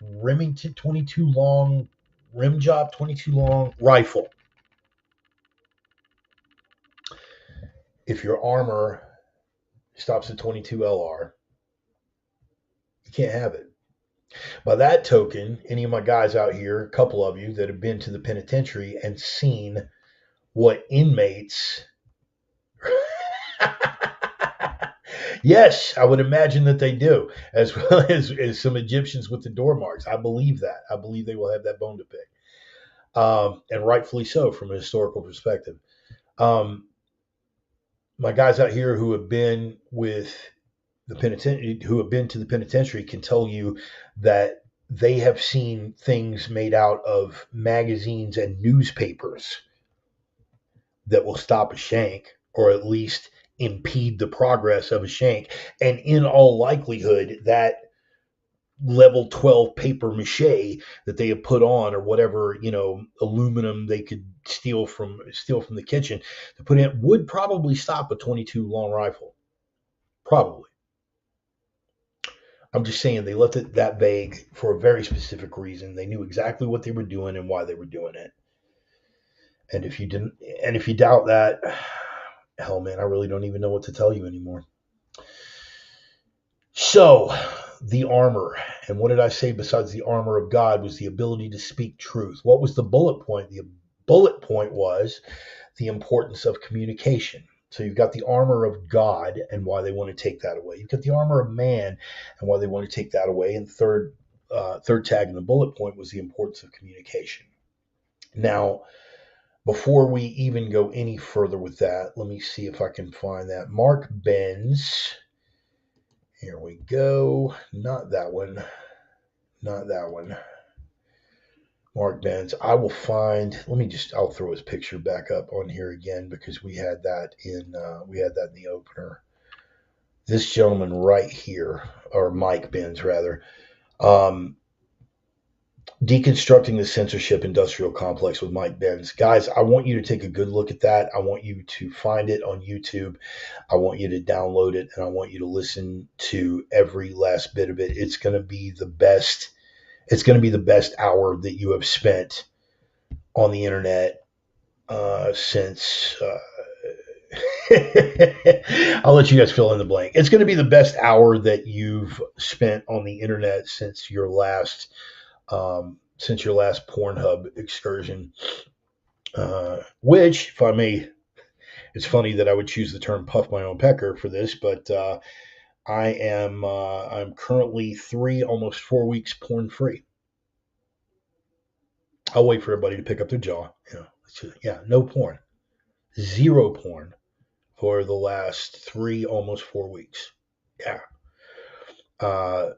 Speaker 1: Remington, 22 long rim job, 22 long rifle. If your armor stops at 22 LR, you can't have it. By that token, any of my guys out here, a couple of you that have been to the penitentiary and seen what inmates yes, I would imagine that they do, as well as some Egyptians with the door marks. I believe that. I believe they will have that bone to pick, and rightfully so from a historical perspective. My guys out here who have been with the penitentiary, who have been to the penitentiary, can tell you that they have seen things made out of magazines and newspapers that will stop a shank, or at least impede the progress of a shank. And in all likelihood, that level 12 paper mache that they have put on, or whatever, aluminum they could steal from the kitchen to put in, would probably stop a 22 long rifle. Probably. I'm just saying they left it that vague for a very specific reason. They knew exactly what they were doing and why they were doing it. And if you doubt that, hell, man, I really don't even know what to tell you anymore. So, the armor. And what did I say besides the armor of God was the ability to speak truth? What was the bullet point? The bullet point was the importance of communication. So you've got the armor of God and why they want to take that away. You've got the armor of man and why they want to take that away. And third tag in the bullet point was the importance of communication. Now, before we even go any further with that, let me see if I can find that. Mark Benz. Here we go. Not that one. Mark Benz. I'll throw his picture back up on here again because we had that in the opener. This gentleman right here, or Mike Benz rather, Deconstructing the Censorship Industrial Complex with Mike Benz. Guys, I want you to take a good look at that. I want you to find it on YouTube. I want you to download it, and I want you to listen to every last bit of it. It's going to be the best. It's going to be the best hour that you have spent on the internet since I'll let you guys fill in the blank. It's going to be the best hour that you've spent on the internet since your last Pornhub excursion. Which, if I may, it's funny that I would choose the term "puff my own pecker" for this, but I'm currently 3, almost 4 weeks porn free. I'll wait for everybody to pick up their jaw. Yeah, no porn, zero porn for the last 3, almost 4 weeks. Yeah, uh,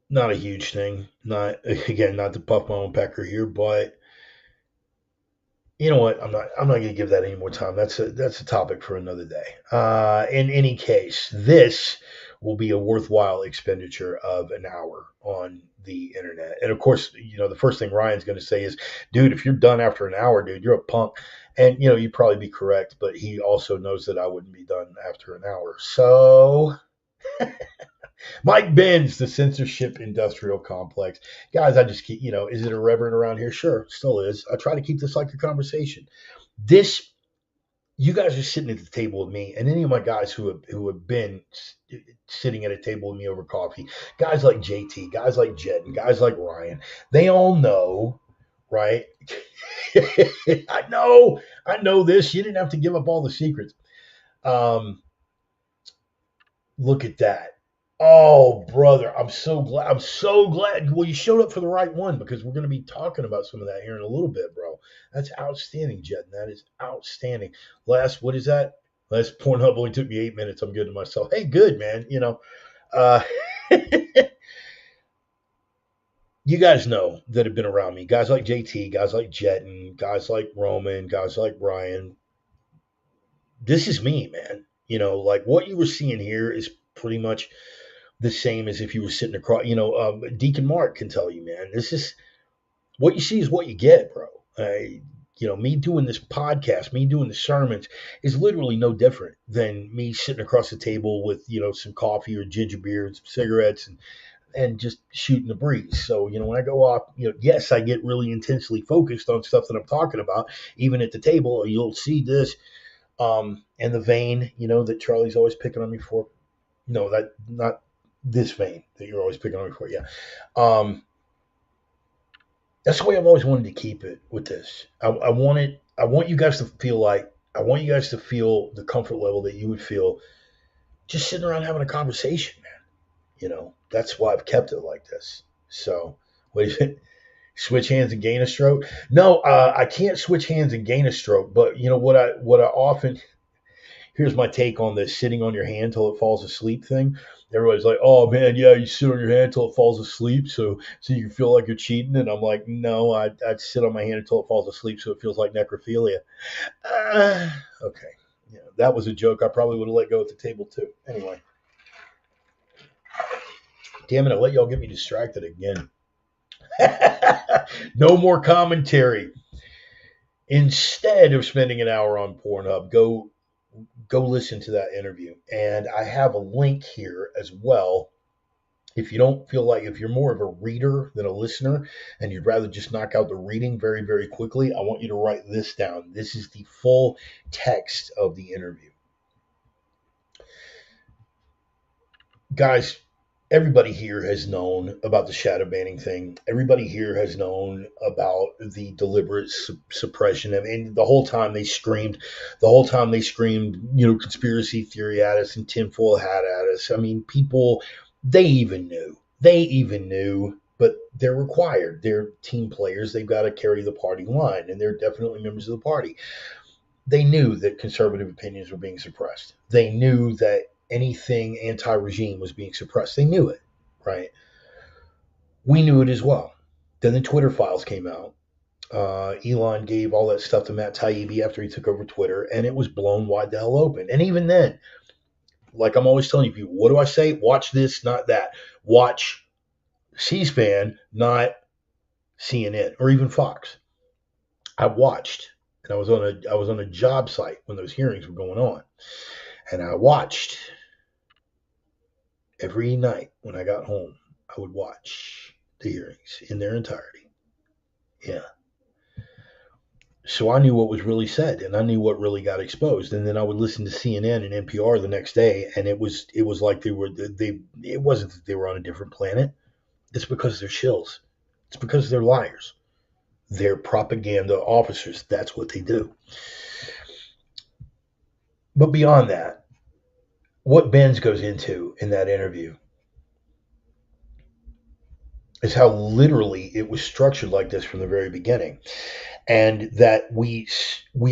Speaker 1: not a huge thing. Not again, not to puff my own pecker here, but you know what? I'm not going to give that any more time. That's a topic for another day. In any case, this will be a worthwhile expenditure of an hour on the internet. And of course, the first thing Ryan's going to say is, "Dude, if you're done after an hour, dude, you're a punk." And you'd probably be correct, but he also knows that I wouldn't be done after an hour. So Mike Benz, the censorship industrial complex. Guys, I just keep, is it irreverent around here? Sure, it still is. I try to keep this like a conversation. This, you guys are sitting at the table with me, and any of my guys who have been sitting at a table with me over coffee, guys like JT, guys like Jed, and guys like Ryan, they all know, right? I know this. You didn't have to give up all the secrets. Um, Look at that. Oh, brother, I'm so glad. I'm so glad. Well, you showed up for the right one because we're going to be talking about some of that here in a little bit, bro. That's outstanding, Jet. That is outstanding. What is that? Last Pornhub only took me 8 minutes. I'm good to myself. Hey, good, man. Uh, you guys know that have been around me. Guys like JT, guys like Jetton, guys like Roman, guys like Brian. This is me, man. Like what you were seeing here is pretty much the same as if you were sitting across. Deacon Mark can tell you, man. This is what you see is what you get, bro. Me doing this podcast, me doing the sermons is literally no different than me sitting across the table with some coffee or ginger beer and some cigarettes and just shooting the breeze. So when I go off, yes, I get really intensely focused on stuff that I'm talking about, even at the table. You'll see this and the vein, that Charlie's always picking on me for. No, that not this vein that you're always picking on me for. Yeah. That's the way I've always wanted to keep it with this. I want you guys to feel the comfort level that you would feel just sitting around having a conversation, man. That's why I've kept it like this. So, what is it? Switch hands and gain a stroke? No, I can't switch hands and gain a stroke. But what I often here's my take on this sitting on your hand till it falls asleep thing. Everybody's like, "Oh man, yeah, you sit on your hand till it falls asleep, so you feel like you're cheating." And I'm like, "No, I'd sit on my hand until it falls asleep, so it feels like necrophilia." Okay, that was a joke. I probably would have let go at the table too. Anyway, damn it, I let y'all get me distracted again. No more commentary. Instead of spending an hour on Pornhub, go listen to that interview. And I have a link here as well. If you don't feel like, if you're more of a reader than a listener and you'd rather just knock out the reading very, very quickly, I want you to write this down. This is the full text of the interview. Guys, everybody here has known about the shadow banning thing. Everybody here has known about the deliberate suppression. I mean, the whole time they screamed, conspiracy theory at us and tinfoil hat at us. I mean, people, they even knew, but they're required. They're team players. They've got to carry the party line, and they're definitely members of the party. They knew that conservative opinions were being suppressed. They knew that anything anti-regime was being suppressed. They knew it, right? We knew it as well. Then the Twitter files came out. Elon gave all that stuff to Matt Taibbi after he took over Twitter, and it was blown wide the hell open. And even then, like I'm always telling you, what do I say? Watch this, not that. Watch C-SPAN, not CNN or even Fox. I watched, and I was on a job site when those hearings were going on, and I watched every night when I got home. I would watch the hearings in their entirety. Yeah. So I knew what was really said, and I knew what really got exposed. And then I would listen to CNN and NPR the next day, and it was like they it wasn't that they were on a different planet. It's because they're shills. It's because they're liars. They're propaganda officers. That's what they do. But beyond that, what Benz goes into in that interview is how literally it was structured like this from the very beginning, and that we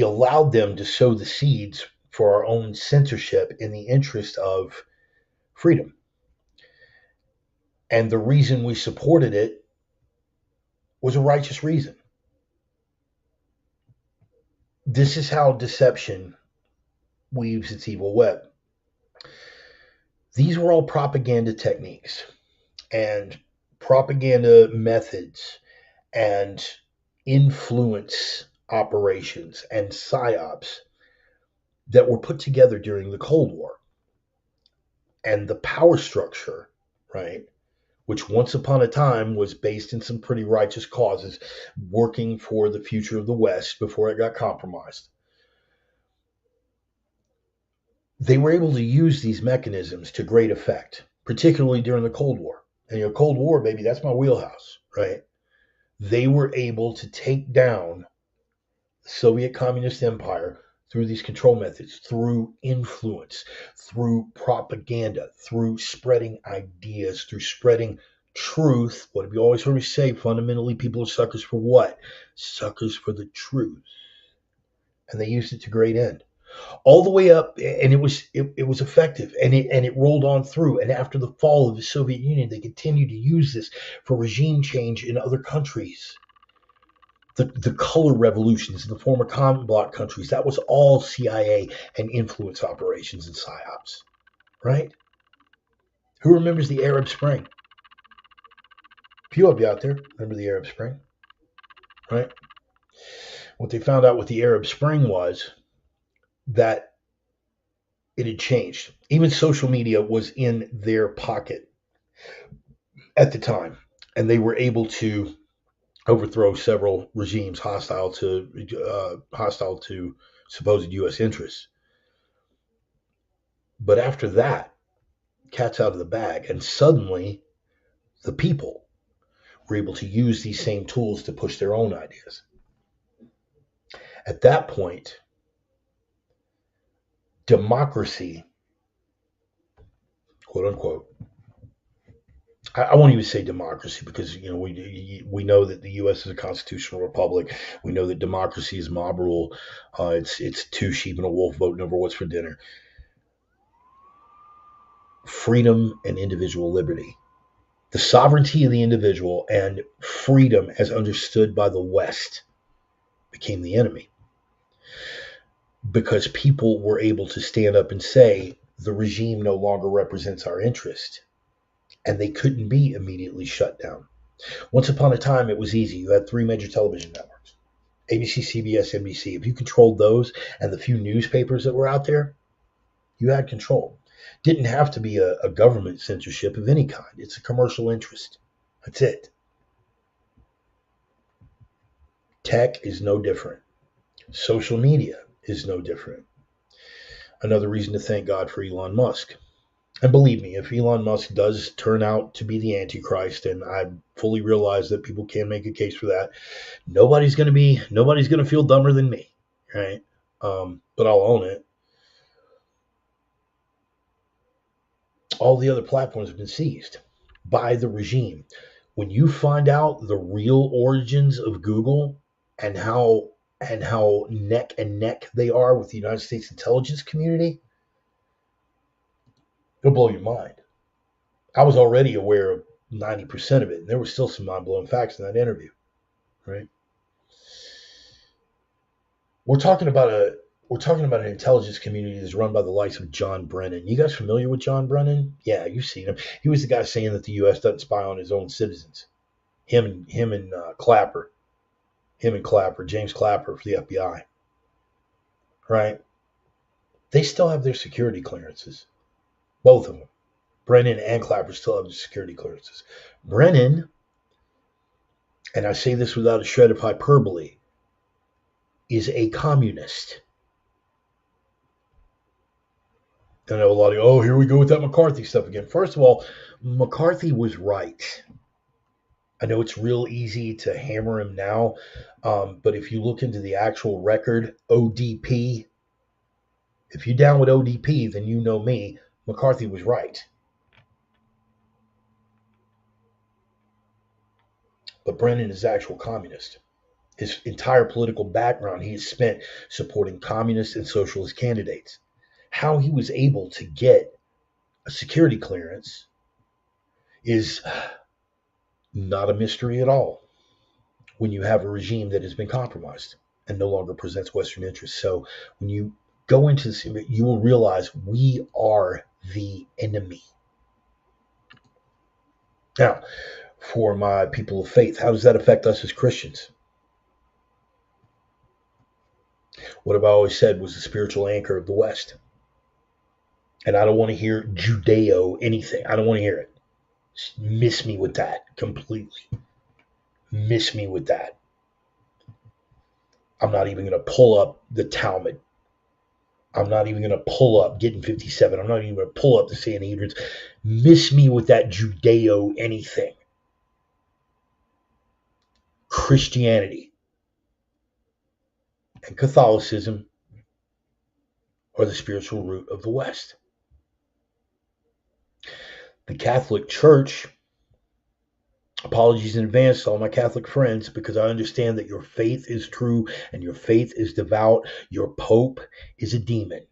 Speaker 1: allowed them to sow the seeds for our own censorship in the interest of freedom. And the reason we supported it was a righteous reason. This is how deception weaves its evil web. These were all propaganda techniques and propaganda methods and influence operations and psyops that were put together during the Cold War. And the power structure, right, which once upon a time was based in some pretty righteous causes, working for the future of the West before it got compromised. They were able to use these mechanisms to great effect, particularly during the Cold War. And Cold War, baby, that's my wheelhouse, right? They were able to take down the Soviet Communist Empire through these control methods, through influence, through propaganda, through spreading ideas, through spreading truth. What have you always heard me say? Fundamentally, people are suckers for what? Suckers for the truth. And they used it to great end. All the way up, and it was effective, and it rolled on through. And after the fall of the Soviet Union, they continued to use this for regime change in other countries. The color revolutions in the former common bloc countries, that was all CIA and influence operations and psyops, right? Who remembers the Arab Spring? A few of you out there remember the Arab Spring, right? What they found out with the Arab Spring was that it had changed. Even social media was in their pocket at the time, and they were able to overthrow several regimes hostile to supposed U.S. interests. But after that, cat's out of the bag, and suddenly the people were able to use these same tools to push their own ideas. At that point, democracy, quote unquote, I won't even say democracy because we know that the U.S. is a constitutional republic. We know that democracy is mob rule. It's two sheep and a wolf voting over what's for dinner. Freedom and individual liberty, the sovereignty of the individual, and freedom as understood by the West became the enemy because people were able to stand up and say the regime no longer represents our interest. And they couldn't be immediately shut down. Once upon a time, it was easy. You had three major television networks: ABC, CBS, NBC. If you controlled those and the few newspapers that were out there, you had control. Didn't have to be a government censorship of any kind. It's a commercial interest. That's it. Tech is no different. Social media is no different. Another reason to thank God for Elon Musk. And believe me, if Elon Musk does turn out to be the Antichrist, and I fully realize that people can make a case for that, nobody's going to feel dumber than me, right? But I'll own it. All the other platforms have been seized by the regime. When you find out the real origins of Google and how neck and neck they are with the United States intelligence community, it'll blow your mind. I was already aware of 90% of it, and there were still some mind-blowing facts in that interview, right? We're talking about an intelligence community that's run by the likes of John Brennan. You guys familiar with John Brennan? Yeah, you've seen him. He was the guy saying that the U.S. doesn't spy on his own citizens. Him and Clapper, James Clapper for the FBI, right? They still have their security clearances, both of them. Brennan and Clapper still have their security clearances. Brennan, and I say this without a shred of hyperbole, is a communist. I know a lot of, oh, here we go with that McCarthy stuff again. First of all, McCarthy was right. I know it's real easy to hammer him now, but if you look into the actual record, ODP, if you're down with ODP, then you know me. McCarthy was right. But Brennan is actual communist. His entire political background he has spent supporting communist and socialist candidates. How he was able to get a security clearance is not a mystery at all when you have a regime that has been compromised and no longer presents Western interests. So when you go into this, you will realize we are the enemy. Now, for my people of faith, how does that affect us as Christians? What have I always said was the spiritual anchor of the West? And I don't want to hear Judeo anything. I don't want to hear it. Just miss me with that completely. Miss me with that. I'm not even going to pull up the Talmud. I'm not even going to pull up Getting 57. I'm not even going to pull up the Sanhedrin. Miss me with that Judeo anything. Christianity and Catholicism are the spiritual root of the West. The Catholic Church, apologies in advance to all my Catholic friends, because I understand that your faith is true and your faith is devout. Your Pope is a demon.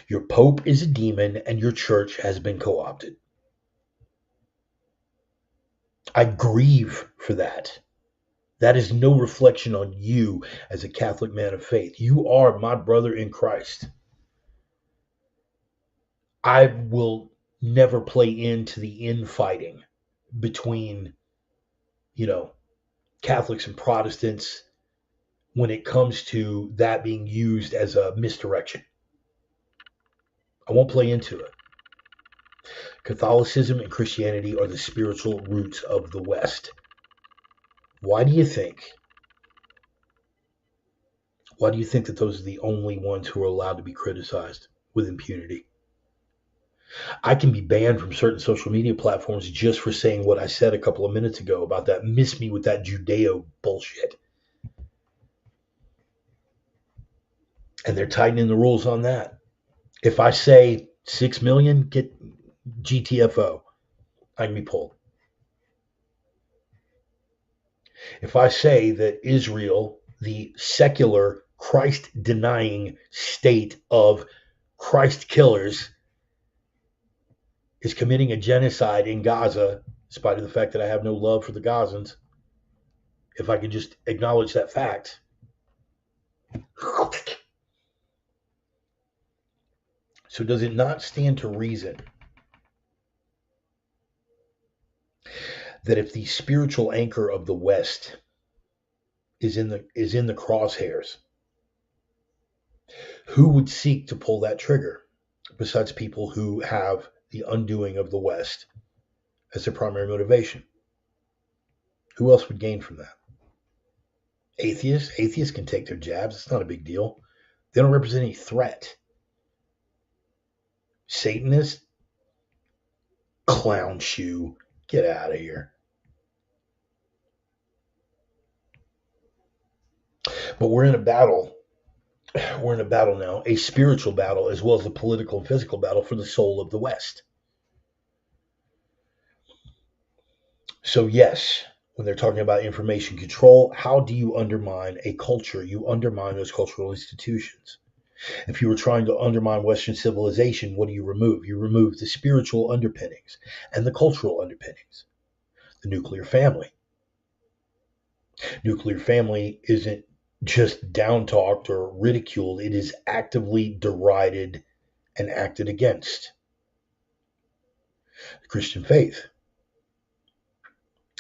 Speaker 1: Your Pope is a demon and your church has been co-opted. I grieve for that. That is no reflection on you as a Catholic man of faith. You are my brother in Christ. I will never play into the infighting between, Catholics and Protestants when it comes to that being used as a misdirection. I won't play into it. Catholicism and Christianity are the spiritual roots of the West. Why do you think that those are the only ones who are allowed to be criticized with impunity? I can be banned from certain social media platforms just for saying what I said a couple of minutes ago about that. Miss me with that Judeo bullshit. And they're tightening the rules on that. If I say 6 million, get GTFO, I can be pulled. If I say that Israel, the secular, Christ-denying state of Christ killers, is committing a genocide in Gaza, in spite of the fact that I have no love for the Gazans, if I could just acknowledge that fact. So does it not stand to reason that if the spiritual anchor of the West is in the crosshairs, who would seek to pull that trigger besides people who have the undoing of the West as their primary motivation? Who else would gain from that? Atheists can take their jabs. It's not a big deal. They don't represent any threat. Satanists, clown shoe, get out of here. But we're in a battle. We're in a battle now, a spiritual battle as well as a political and physical battle for the soul of the West. So yes, when they're talking about information control, how do you undermine a culture? You undermine those cultural institutions. If you were trying to undermine Western civilization, what do you remove? You remove the spiritual underpinnings and the cultural underpinnings. The nuclear family. Nuclear family isn't just down-talked or ridiculed. It is actively derided and acted against. The Christian faith.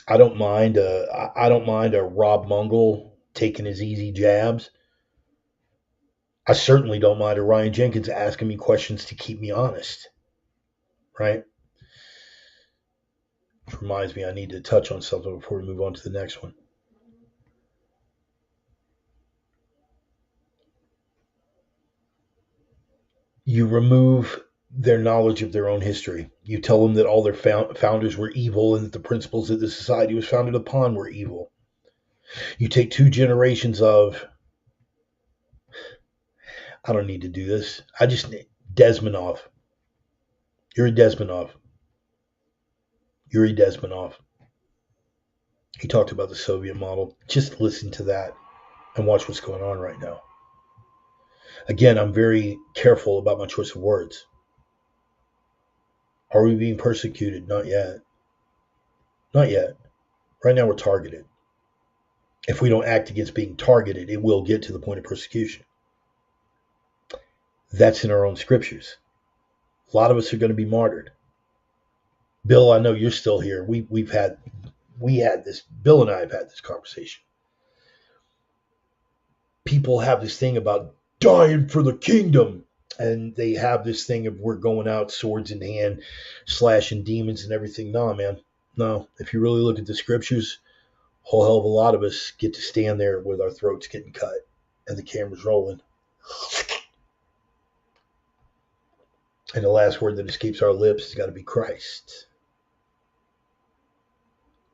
Speaker 1: I don't mind a Rob Mungle taking his easy jabs. I certainly don't mind a Ryan Jenkins asking me questions to keep me honest. Right? Which reminds me, I need to touch on something before we move on to the next one. You remove their knowledge of their own history. You tell them that all their founders were evil and that the principles that the society was founded upon were evil. You take 2 generations of, I don't need to do this. I just need Desmonov. Yuri Desmonov. Yuri Desmonov. He talked about the Soviet model. Just listen to that and watch what's going on right now. Again, I'm very careful about my choice of words. Are we being persecuted? Not yet. Not yet. Right now, we're targeted. If we don't act against being targeted, it will get to the point of persecution. That's in our own scriptures. A lot of us are going to be martyred. Bill, I know you're still here. We had this. Bill and I have had this conversation. People have this thing about dying for the kingdom, and they have this thing of we're going out swords in hand, slashing demons and everything. No, man, no. If you really look at the scriptures, a whole hell of a lot of us get to stand there with our throats getting cut and the camera's rolling. And the last word that escapes our lips has got to be Christ.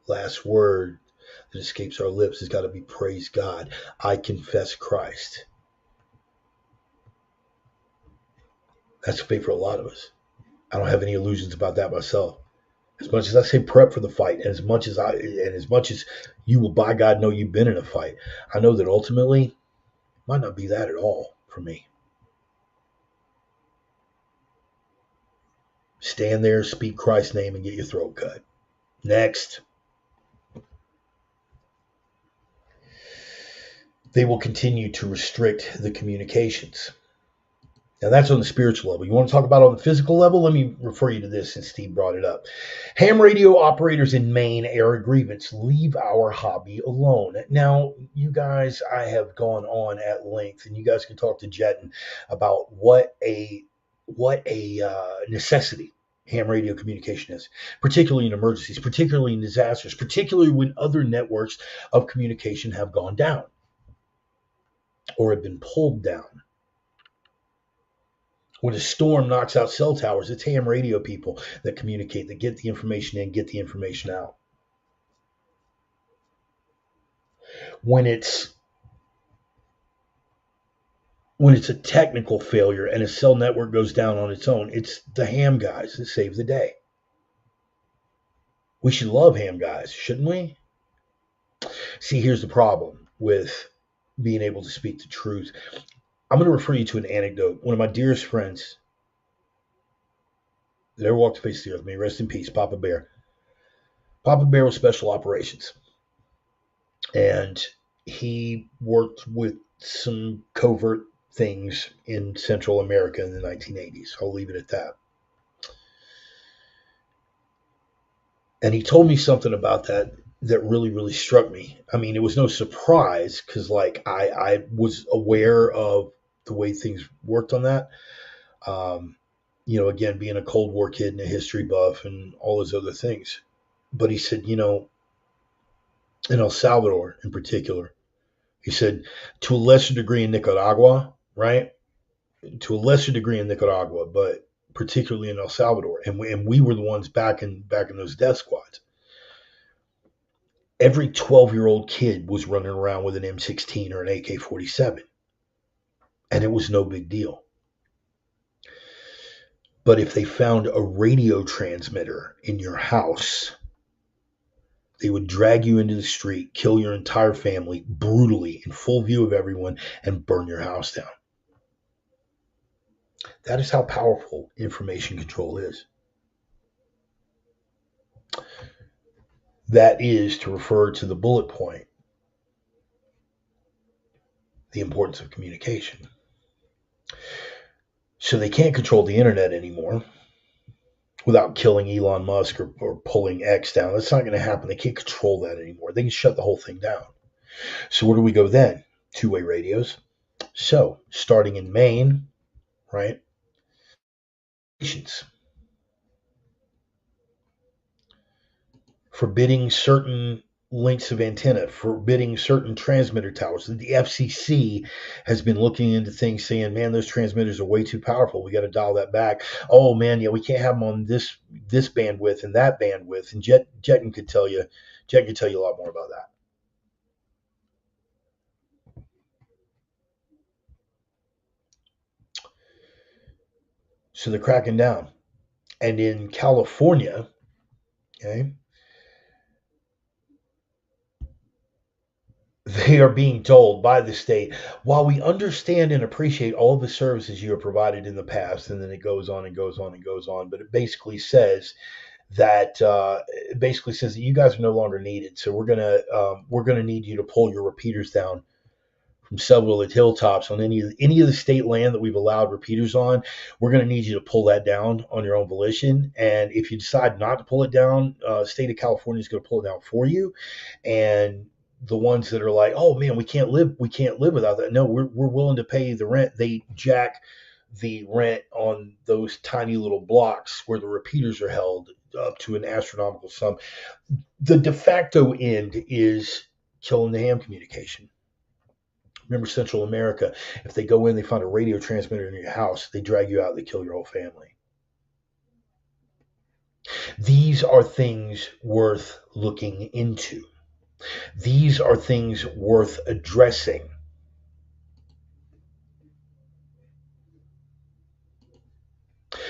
Speaker 1: Last word that escapes our lips has got to be praise God. I confess Christ. That's the fate for a lot of us. I don't have any illusions about that myself. As much as I say prep for the fight, and as much as you will by God know you've been in a fight, I know that ultimately it might not be that at all for me. Stand there, speak Christ's name, and get your throat cut. Next. They will continue to restrict the communications. Now, that's on the spiritual level. You want to talk about on the physical level? Let me refer you to this since Steve brought it up. Ham radio operators in Maine air a grievance. Leave our hobby alone. Now, you guys, I have gone on at length, and you guys can talk to Jetton about what a necessity ham radio communication is, particularly in emergencies, particularly in disasters, particularly when other networks of communication have gone down or have been pulled down. When a storm knocks out cell towers, it's ham radio people that communicate, that get the information in, get the information out. When it's a technical failure and a cell network goes down on its own, it's the ham guys that save the day. We should love ham guys, shouldn't we? See, here's the problem with being able to speak the truth. I'm going to refer you to an anecdote. One of my dearest friends that ever walked the face of the earth, may rest in peace, Papa Bear. Papa Bear was special operations. And he worked with some covert things in Central America in the 1980s. I'll leave it at that. And he told me something about that really, really struck me. I mean, it was no surprise because, like, I was aware of the way things worked on that. Again, being a Cold War kid and a history buff and all those other things. But he said, in El Salvador in particular, he said, to a lesser degree in Nicaragua, right? To a lesser degree in Nicaragua, but particularly in El Salvador. And we were the ones back in those death squads. Every 12-year-old kid was running around with an M16 or an AK-47. And it was no big deal. But if they found a radio transmitter in your house, they would drag you into the street, kill your entire family brutally in full view of everyone, and burn your house down. That is how powerful information control is. That is to refer to the bullet point, the importance of communication. So they can't control the internet anymore without killing Elon Musk or pulling X down. That's not going to happen. They can't control that anymore. They can shut the whole thing down. So where do we go then? Two-way radios. So starting in Maine, right? Forbidding certain lengths of antenna, forbidding certain transmitter towers. The FCC has been looking into things, saying, "Man, those transmitters are way too powerful. We got to dial that back." Oh man, yeah, we can't have them on this bandwidth and that bandwidth. And Jetten could tell you, Jetten could tell you a lot more about that. So they're cracking down, and in California, okay, they are being told by the state, while we understand and appreciate all of the services you have provided in the past, and then it goes on and goes on and goes on, but it basically says that you guys are no longer needed. So we're gonna need you to pull your repeaters down from several of the hilltops on any of the state land that we've allowed repeaters on. We're going to need you to pull that down on your own volition. And if you decide not to pull it down, state of California is going to pull it down for you. And the ones that are like, oh man, we can't live without that. No, we're willing to pay the rent. They jack the rent on those tiny little blocks where the repeaters are held up to an astronomical sum. The de facto end is killing the ham communication. Remember Central America, if they go in, they find a radio transmitter in your house, they drag you out, they kill your whole family. These are things worth looking into. These are things worth addressing.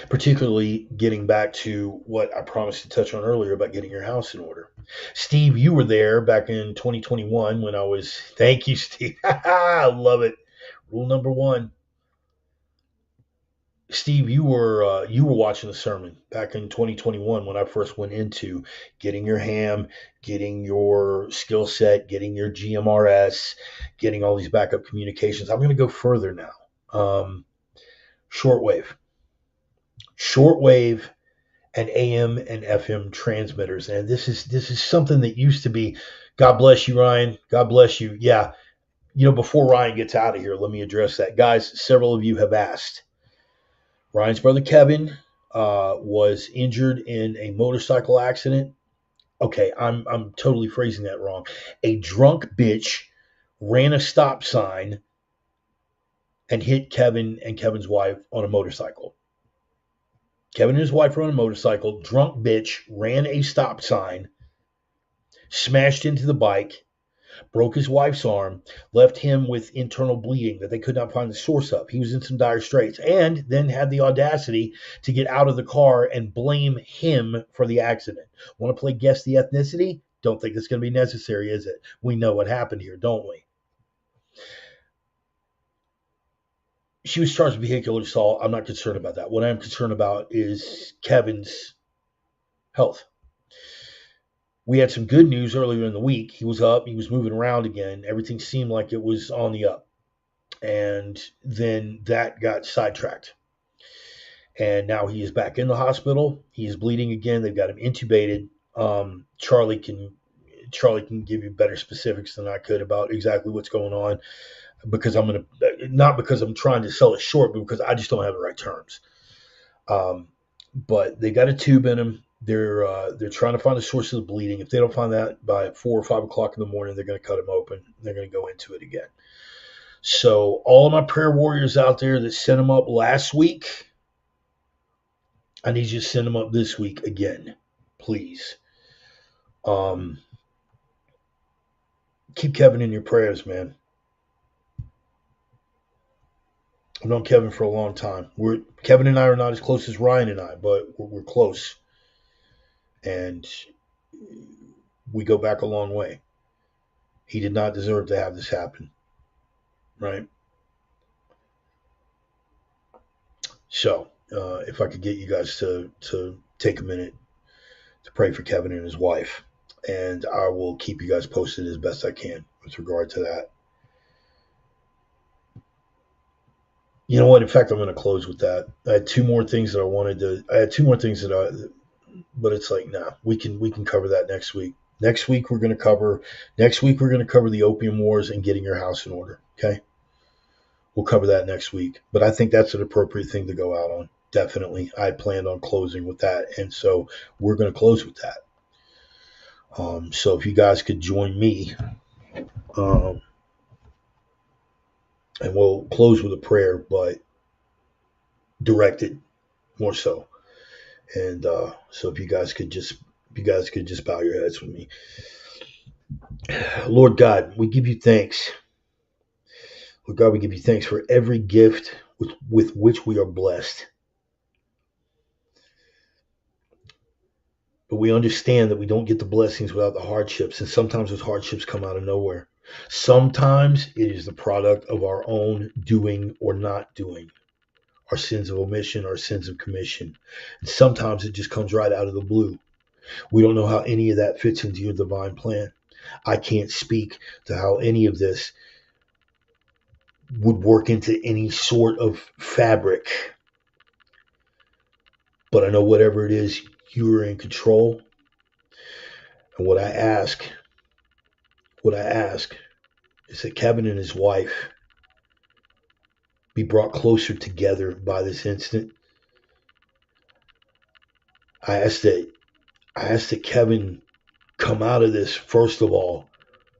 Speaker 1: Particularly getting back to what I promised to touch on earlier about getting your house in order. Steve, you were there back in 2021 when I was. Thank you, Steve. I love it. Rule number one. Steve, you were watching the sermon back in 2021 when I first went into getting your ham, getting your skill set, getting your GMRS, getting all these backup communications. I'm going to go further now. Shortwave, shortwave, and AM and FM transmitters, and this is something that used to be. God bless you, Ryan. God bless you. Yeah, before Ryan gets out of here, let me address that, guys. Several of you have asked. Ryan's brother Kevin was injured in a motorcycle accident. Okay, I'm totally phrasing that wrong. A drunk bitch ran a stop sign and hit Kevin and Kevin's wife on a motorcycle. Kevin and his wife were on a motorcycle. Drunk bitch ran a stop sign, smashed into the bike, broke his wife's arm, left him with internal bleeding that they could not find the source of. He was in some dire straits, and then had the audacity to get out of the car and blame him for the accident. Want to play guess the ethnicity? Don't think it's going to be necessary, is it? We know what happened here, don't we? She was charged with vehicular assault. I'm not concerned about that. What I'm concerned about is Kevin's health. We had some good news earlier in the week. He was up. He was moving around again. Everything seemed like it was on the up. And then that got sidetracked. And now he is back in the hospital. He is bleeding again. They've got him intubated. Charlie can give you better specifics than I could about exactly what's going on, because not because I'm trying to sell it short, but because I just don't have the right terms. But they got a tube in him. They're trying to find the source of the bleeding. If they don't find that by 4 or 5 o'clock in the morning, they're going to cut him open. They're going to go into it again. So all of my prayer warriors out there that sent him up last week, I need you to send them up this week again, please. Keep Kevin in your prayers, man. I've known Kevin for a long time. Kevin and I are not as close as Ryan and I, but we're close. And we go back a long way. He did not deserve to have this happen. Right? So, if I could get you guys to take a minute to pray for Kevin and his wife. And I will keep you guys posted as best I can with regard to that. You know what? In fact, I'm going to close with that. I had two more things but it's like, nah, we can cover that next week. Next week we're going to cover the Opium Wars and getting your house in order. Okay, we'll cover that next week. But I think that's an appropriate thing to go out on. Definitely, I planned on closing with that, and so we're going to close with that. So if you guys could join me, um, and we'll close with a prayer, but directed more so. And so if you guys could just bow your heads with me. Lord God, we give you thanks. Lord God, we give you thanks for every gift with which we are blessed. But we understand that we don't get the blessings without the hardships, and sometimes those hardships come out of nowhere. Sometimes it is the product of our own doing or not doing, our sins of omission, our sins of commission. And sometimes it just comes right out of the blue. We don't know how any of that fits into your divine plan. I can't speak to how any of this would work into any sort of fabric. But I know whatever it is, you are in control. And what I ask is that Kevin and his wife be brought closer together by this incident. I ask that Kevin come out of this, first of all,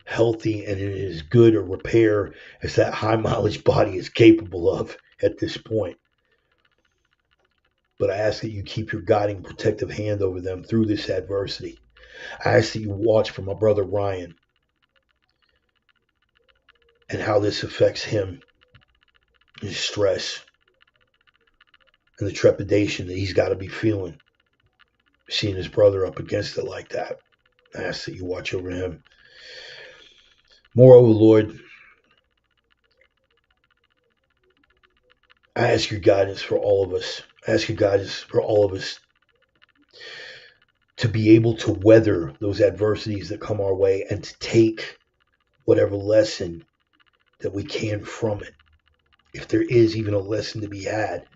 Speaker 1: healthy and in as good a repair as that high mileage body is capable of at this point. But I ask that you keep your guiding protective hand over them through this adversity. I ask that you watch for my brother Ryan and how this affects him, his stress, and the trepidation that he's got to be feeling, seeing his brother up against it like that. I ask that you watch over him. Moreover, Lord, I ask your guidance for all of us. I ask your guidance for all of us to be able to weather those adversities that come our way and to take whatever lesson that we can from it. If there is even a lesson to be had,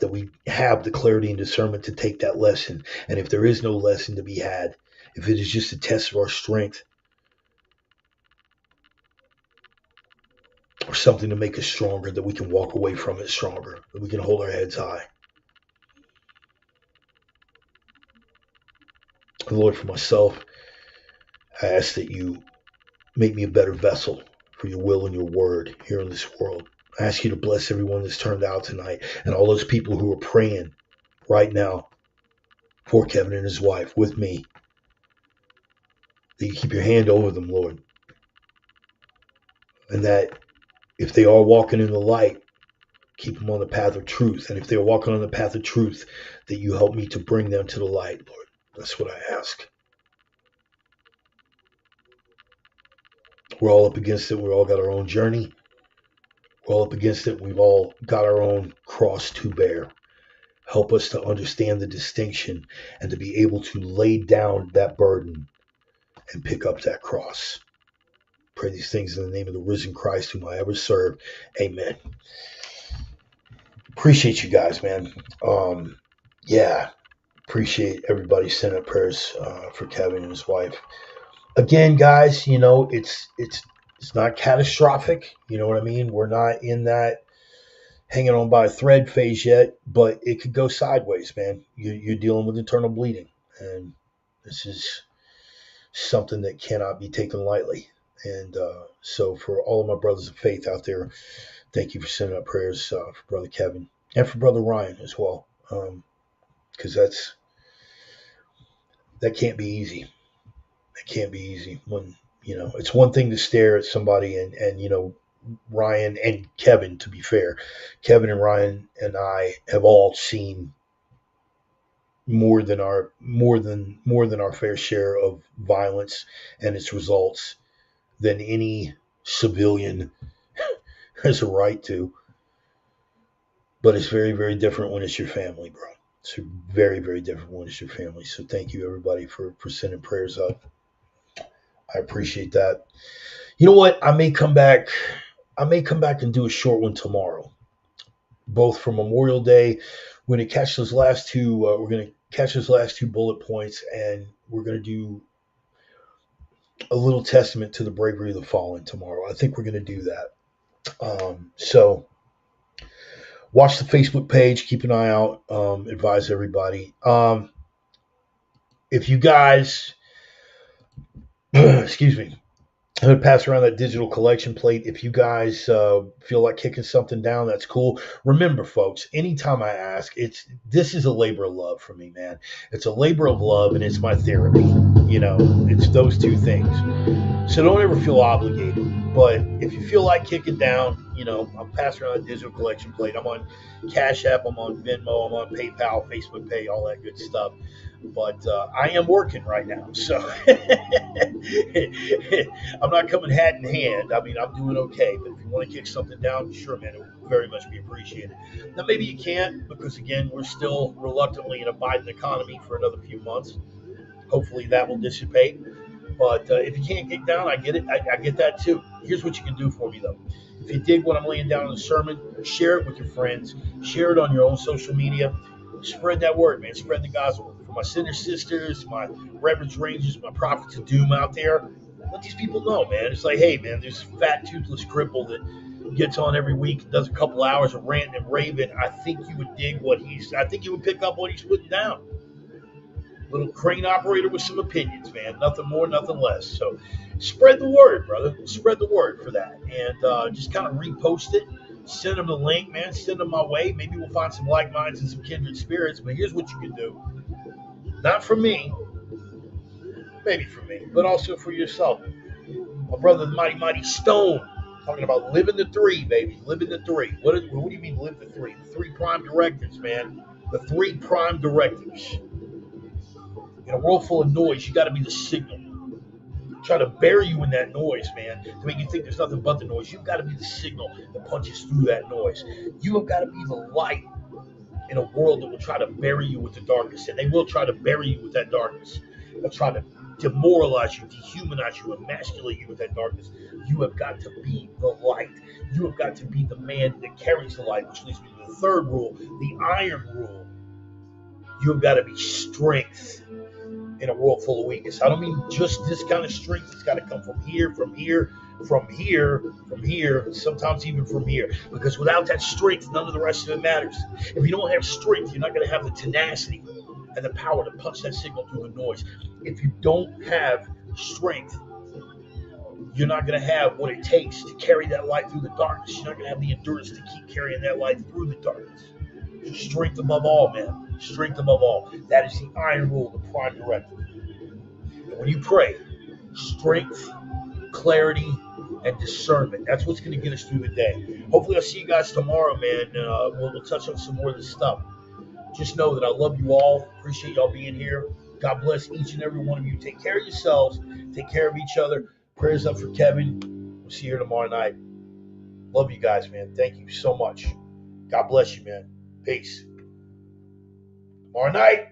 Speaker 1: that we have the clarity and discernment to take that lesson. And if there is no lesson to be had, if it is just a test of our strength or something to make us stronger, that we can walk away from it stronger, that we can hold our heads high. And Lord, for myself, I ask that you make me a better vessel for your will and your word here in this world. I ask you to bless everyone that's turned out tonight and all those people who are praying right now for Kevin and his wife with me. That you keep your hand over them, Lord. And that if they are walking in the light, keep them on the path of truth. And if they're walking on the path of truth, that you help me to bring them to the light, Lord. That's what I ask. We're all up against it. We've all got our own journey. We're all up against it. We've all got our own cross to bear. Help us to understand the distinction and to be able to lay down that burden and pick up that cross. Pray these things in the name of the risen Christ whom I ever serve. Amen. Appreciate you guys, man. Appreciate everybody sending up prayers for Kevin and his wife. Again, guys, it's not catastrophic. You know what I mean? We're not in that hanging on by a thread phase yet, but it could go sideways, man. You're dealing with internal bleeding, and this is something that cannot be taken lightly. And so for all of my brothers of faith out there, thank you for sending up prayers for Brother Kevin and for Brother Ryan as well, because that can't be easy. It can't be easy when, it's one thing to stare at somebody and Ryan and Kevin, to be fair, Kevin and Ryan and I have all seen more than our fair share of violence and its results than any civilian has a right to. But it's very, very different when it's your family, bro. It's very, very different when it's your family. So thank you, everybody, for sending prayers up. I appreciate that. You know what? I may come back and do a short one tomorrow, both for Memorial Day. We're going to catch those last two. We're going to catch those last two bullet points, and we're going to do a little testament to the bravery of the fallen tomorrow. I think we're going to do that. So watch the Facebook page. Keep an eye out. Advise everybody. If you guys Excuse me. I'm going to pass around that digital collection plate. If you guys feel like kicking something down, that's cool. Remember, folks, anytime I ask, this is a labor of love for me, man. It's a labor of love, and it's my therapy. It's those two things. So don't ever feel obligated. But if you feel like kicking down, I'm passing around a digital collection plate. I'm on Cash App, I'm on Venmo, I'm on PayPal, Facebook Pay, all that good stuff. But I am working right now, so I'm not coming hat in hand. I mean, I'm doing okay. But if you want to kick something down, sure, man, it would very much be appreciated. Now, maybe you can't because, again, we're still reluctantly in a Biden economy for another few months. Hopefully that will dissipate. But if you can't get down, I get it. I get that too. Here's what you can do for me, though. If you dig what I'm laying down in the sermon, share it with your friends. Share it on your own social media. Spread that word, man. Spread the gospel. For my sinner sisters, my reverence rangers, my prophets of doom out there, let these people know, man. It's like, hey, man, there's a fat, toothless cripple that gets on every week, does a couple hours of ranting and raving. I think you would dig I think you would pick up what he's putting down. Little crane operator with some opinions, man. Nothing more, nothing less. So spread the word, brother. Spread the word for that. And just kind of repost it. Send them the link, man. Send them my way. Maybe we'll find some like minds and some kindred spirits. But here's what you can do. Not for me, maybe for me, but also for yourself. My brother, the mighty Stone, talking about living the three, baby. Living the three. What do you mean live the three? The three prime directives, man. The three prime directives. In a world full of noise, you got to be the signal. Try to bury you in that noise, man, to make you think there's nothing but the noise. You've got to be the signal that punches through that noise. You have got to be the light in a world that will try to bury you with the darkness. And they will try to bury you with that darkness. They'll try to demoralize you, dehumanize you, emasculate you with that darkness. You have got to be the light. You have got to be the man that carries the light, which leads me to the third rule, the iron rule. You have got to be strength in a world full of weakness. I don't mean just this kind of strength. It's got to come from here, sometimes even from here. Because without that strength, none of the rest of it matters. If you don't have strength, you're not going to have the tenacity and the power to punch that signal through the noise. If you don't have strength, you're not going to have what it takes to carry that light through the darkness. You're not going to have the endurance to keep carrying that light through the darkness. Strength above all, man. Strength above all. That is the iron rule, the prime directive. And when you pray, strength, clarity, and discernment. That's what's going to get us through the day. Hopefully I'll see you guys tomorrow, man. We'll touch on some more of this stuff. Just know that I love you all. Appreciate y'all being here. God bless each and every one of you. Take care of yourselves. Take care of each other. Prayers up for Kevin. We'll see you here tomorrow night. Love you guys, man. Thank you so much. God bless you, man. Peace. Tomorrow night.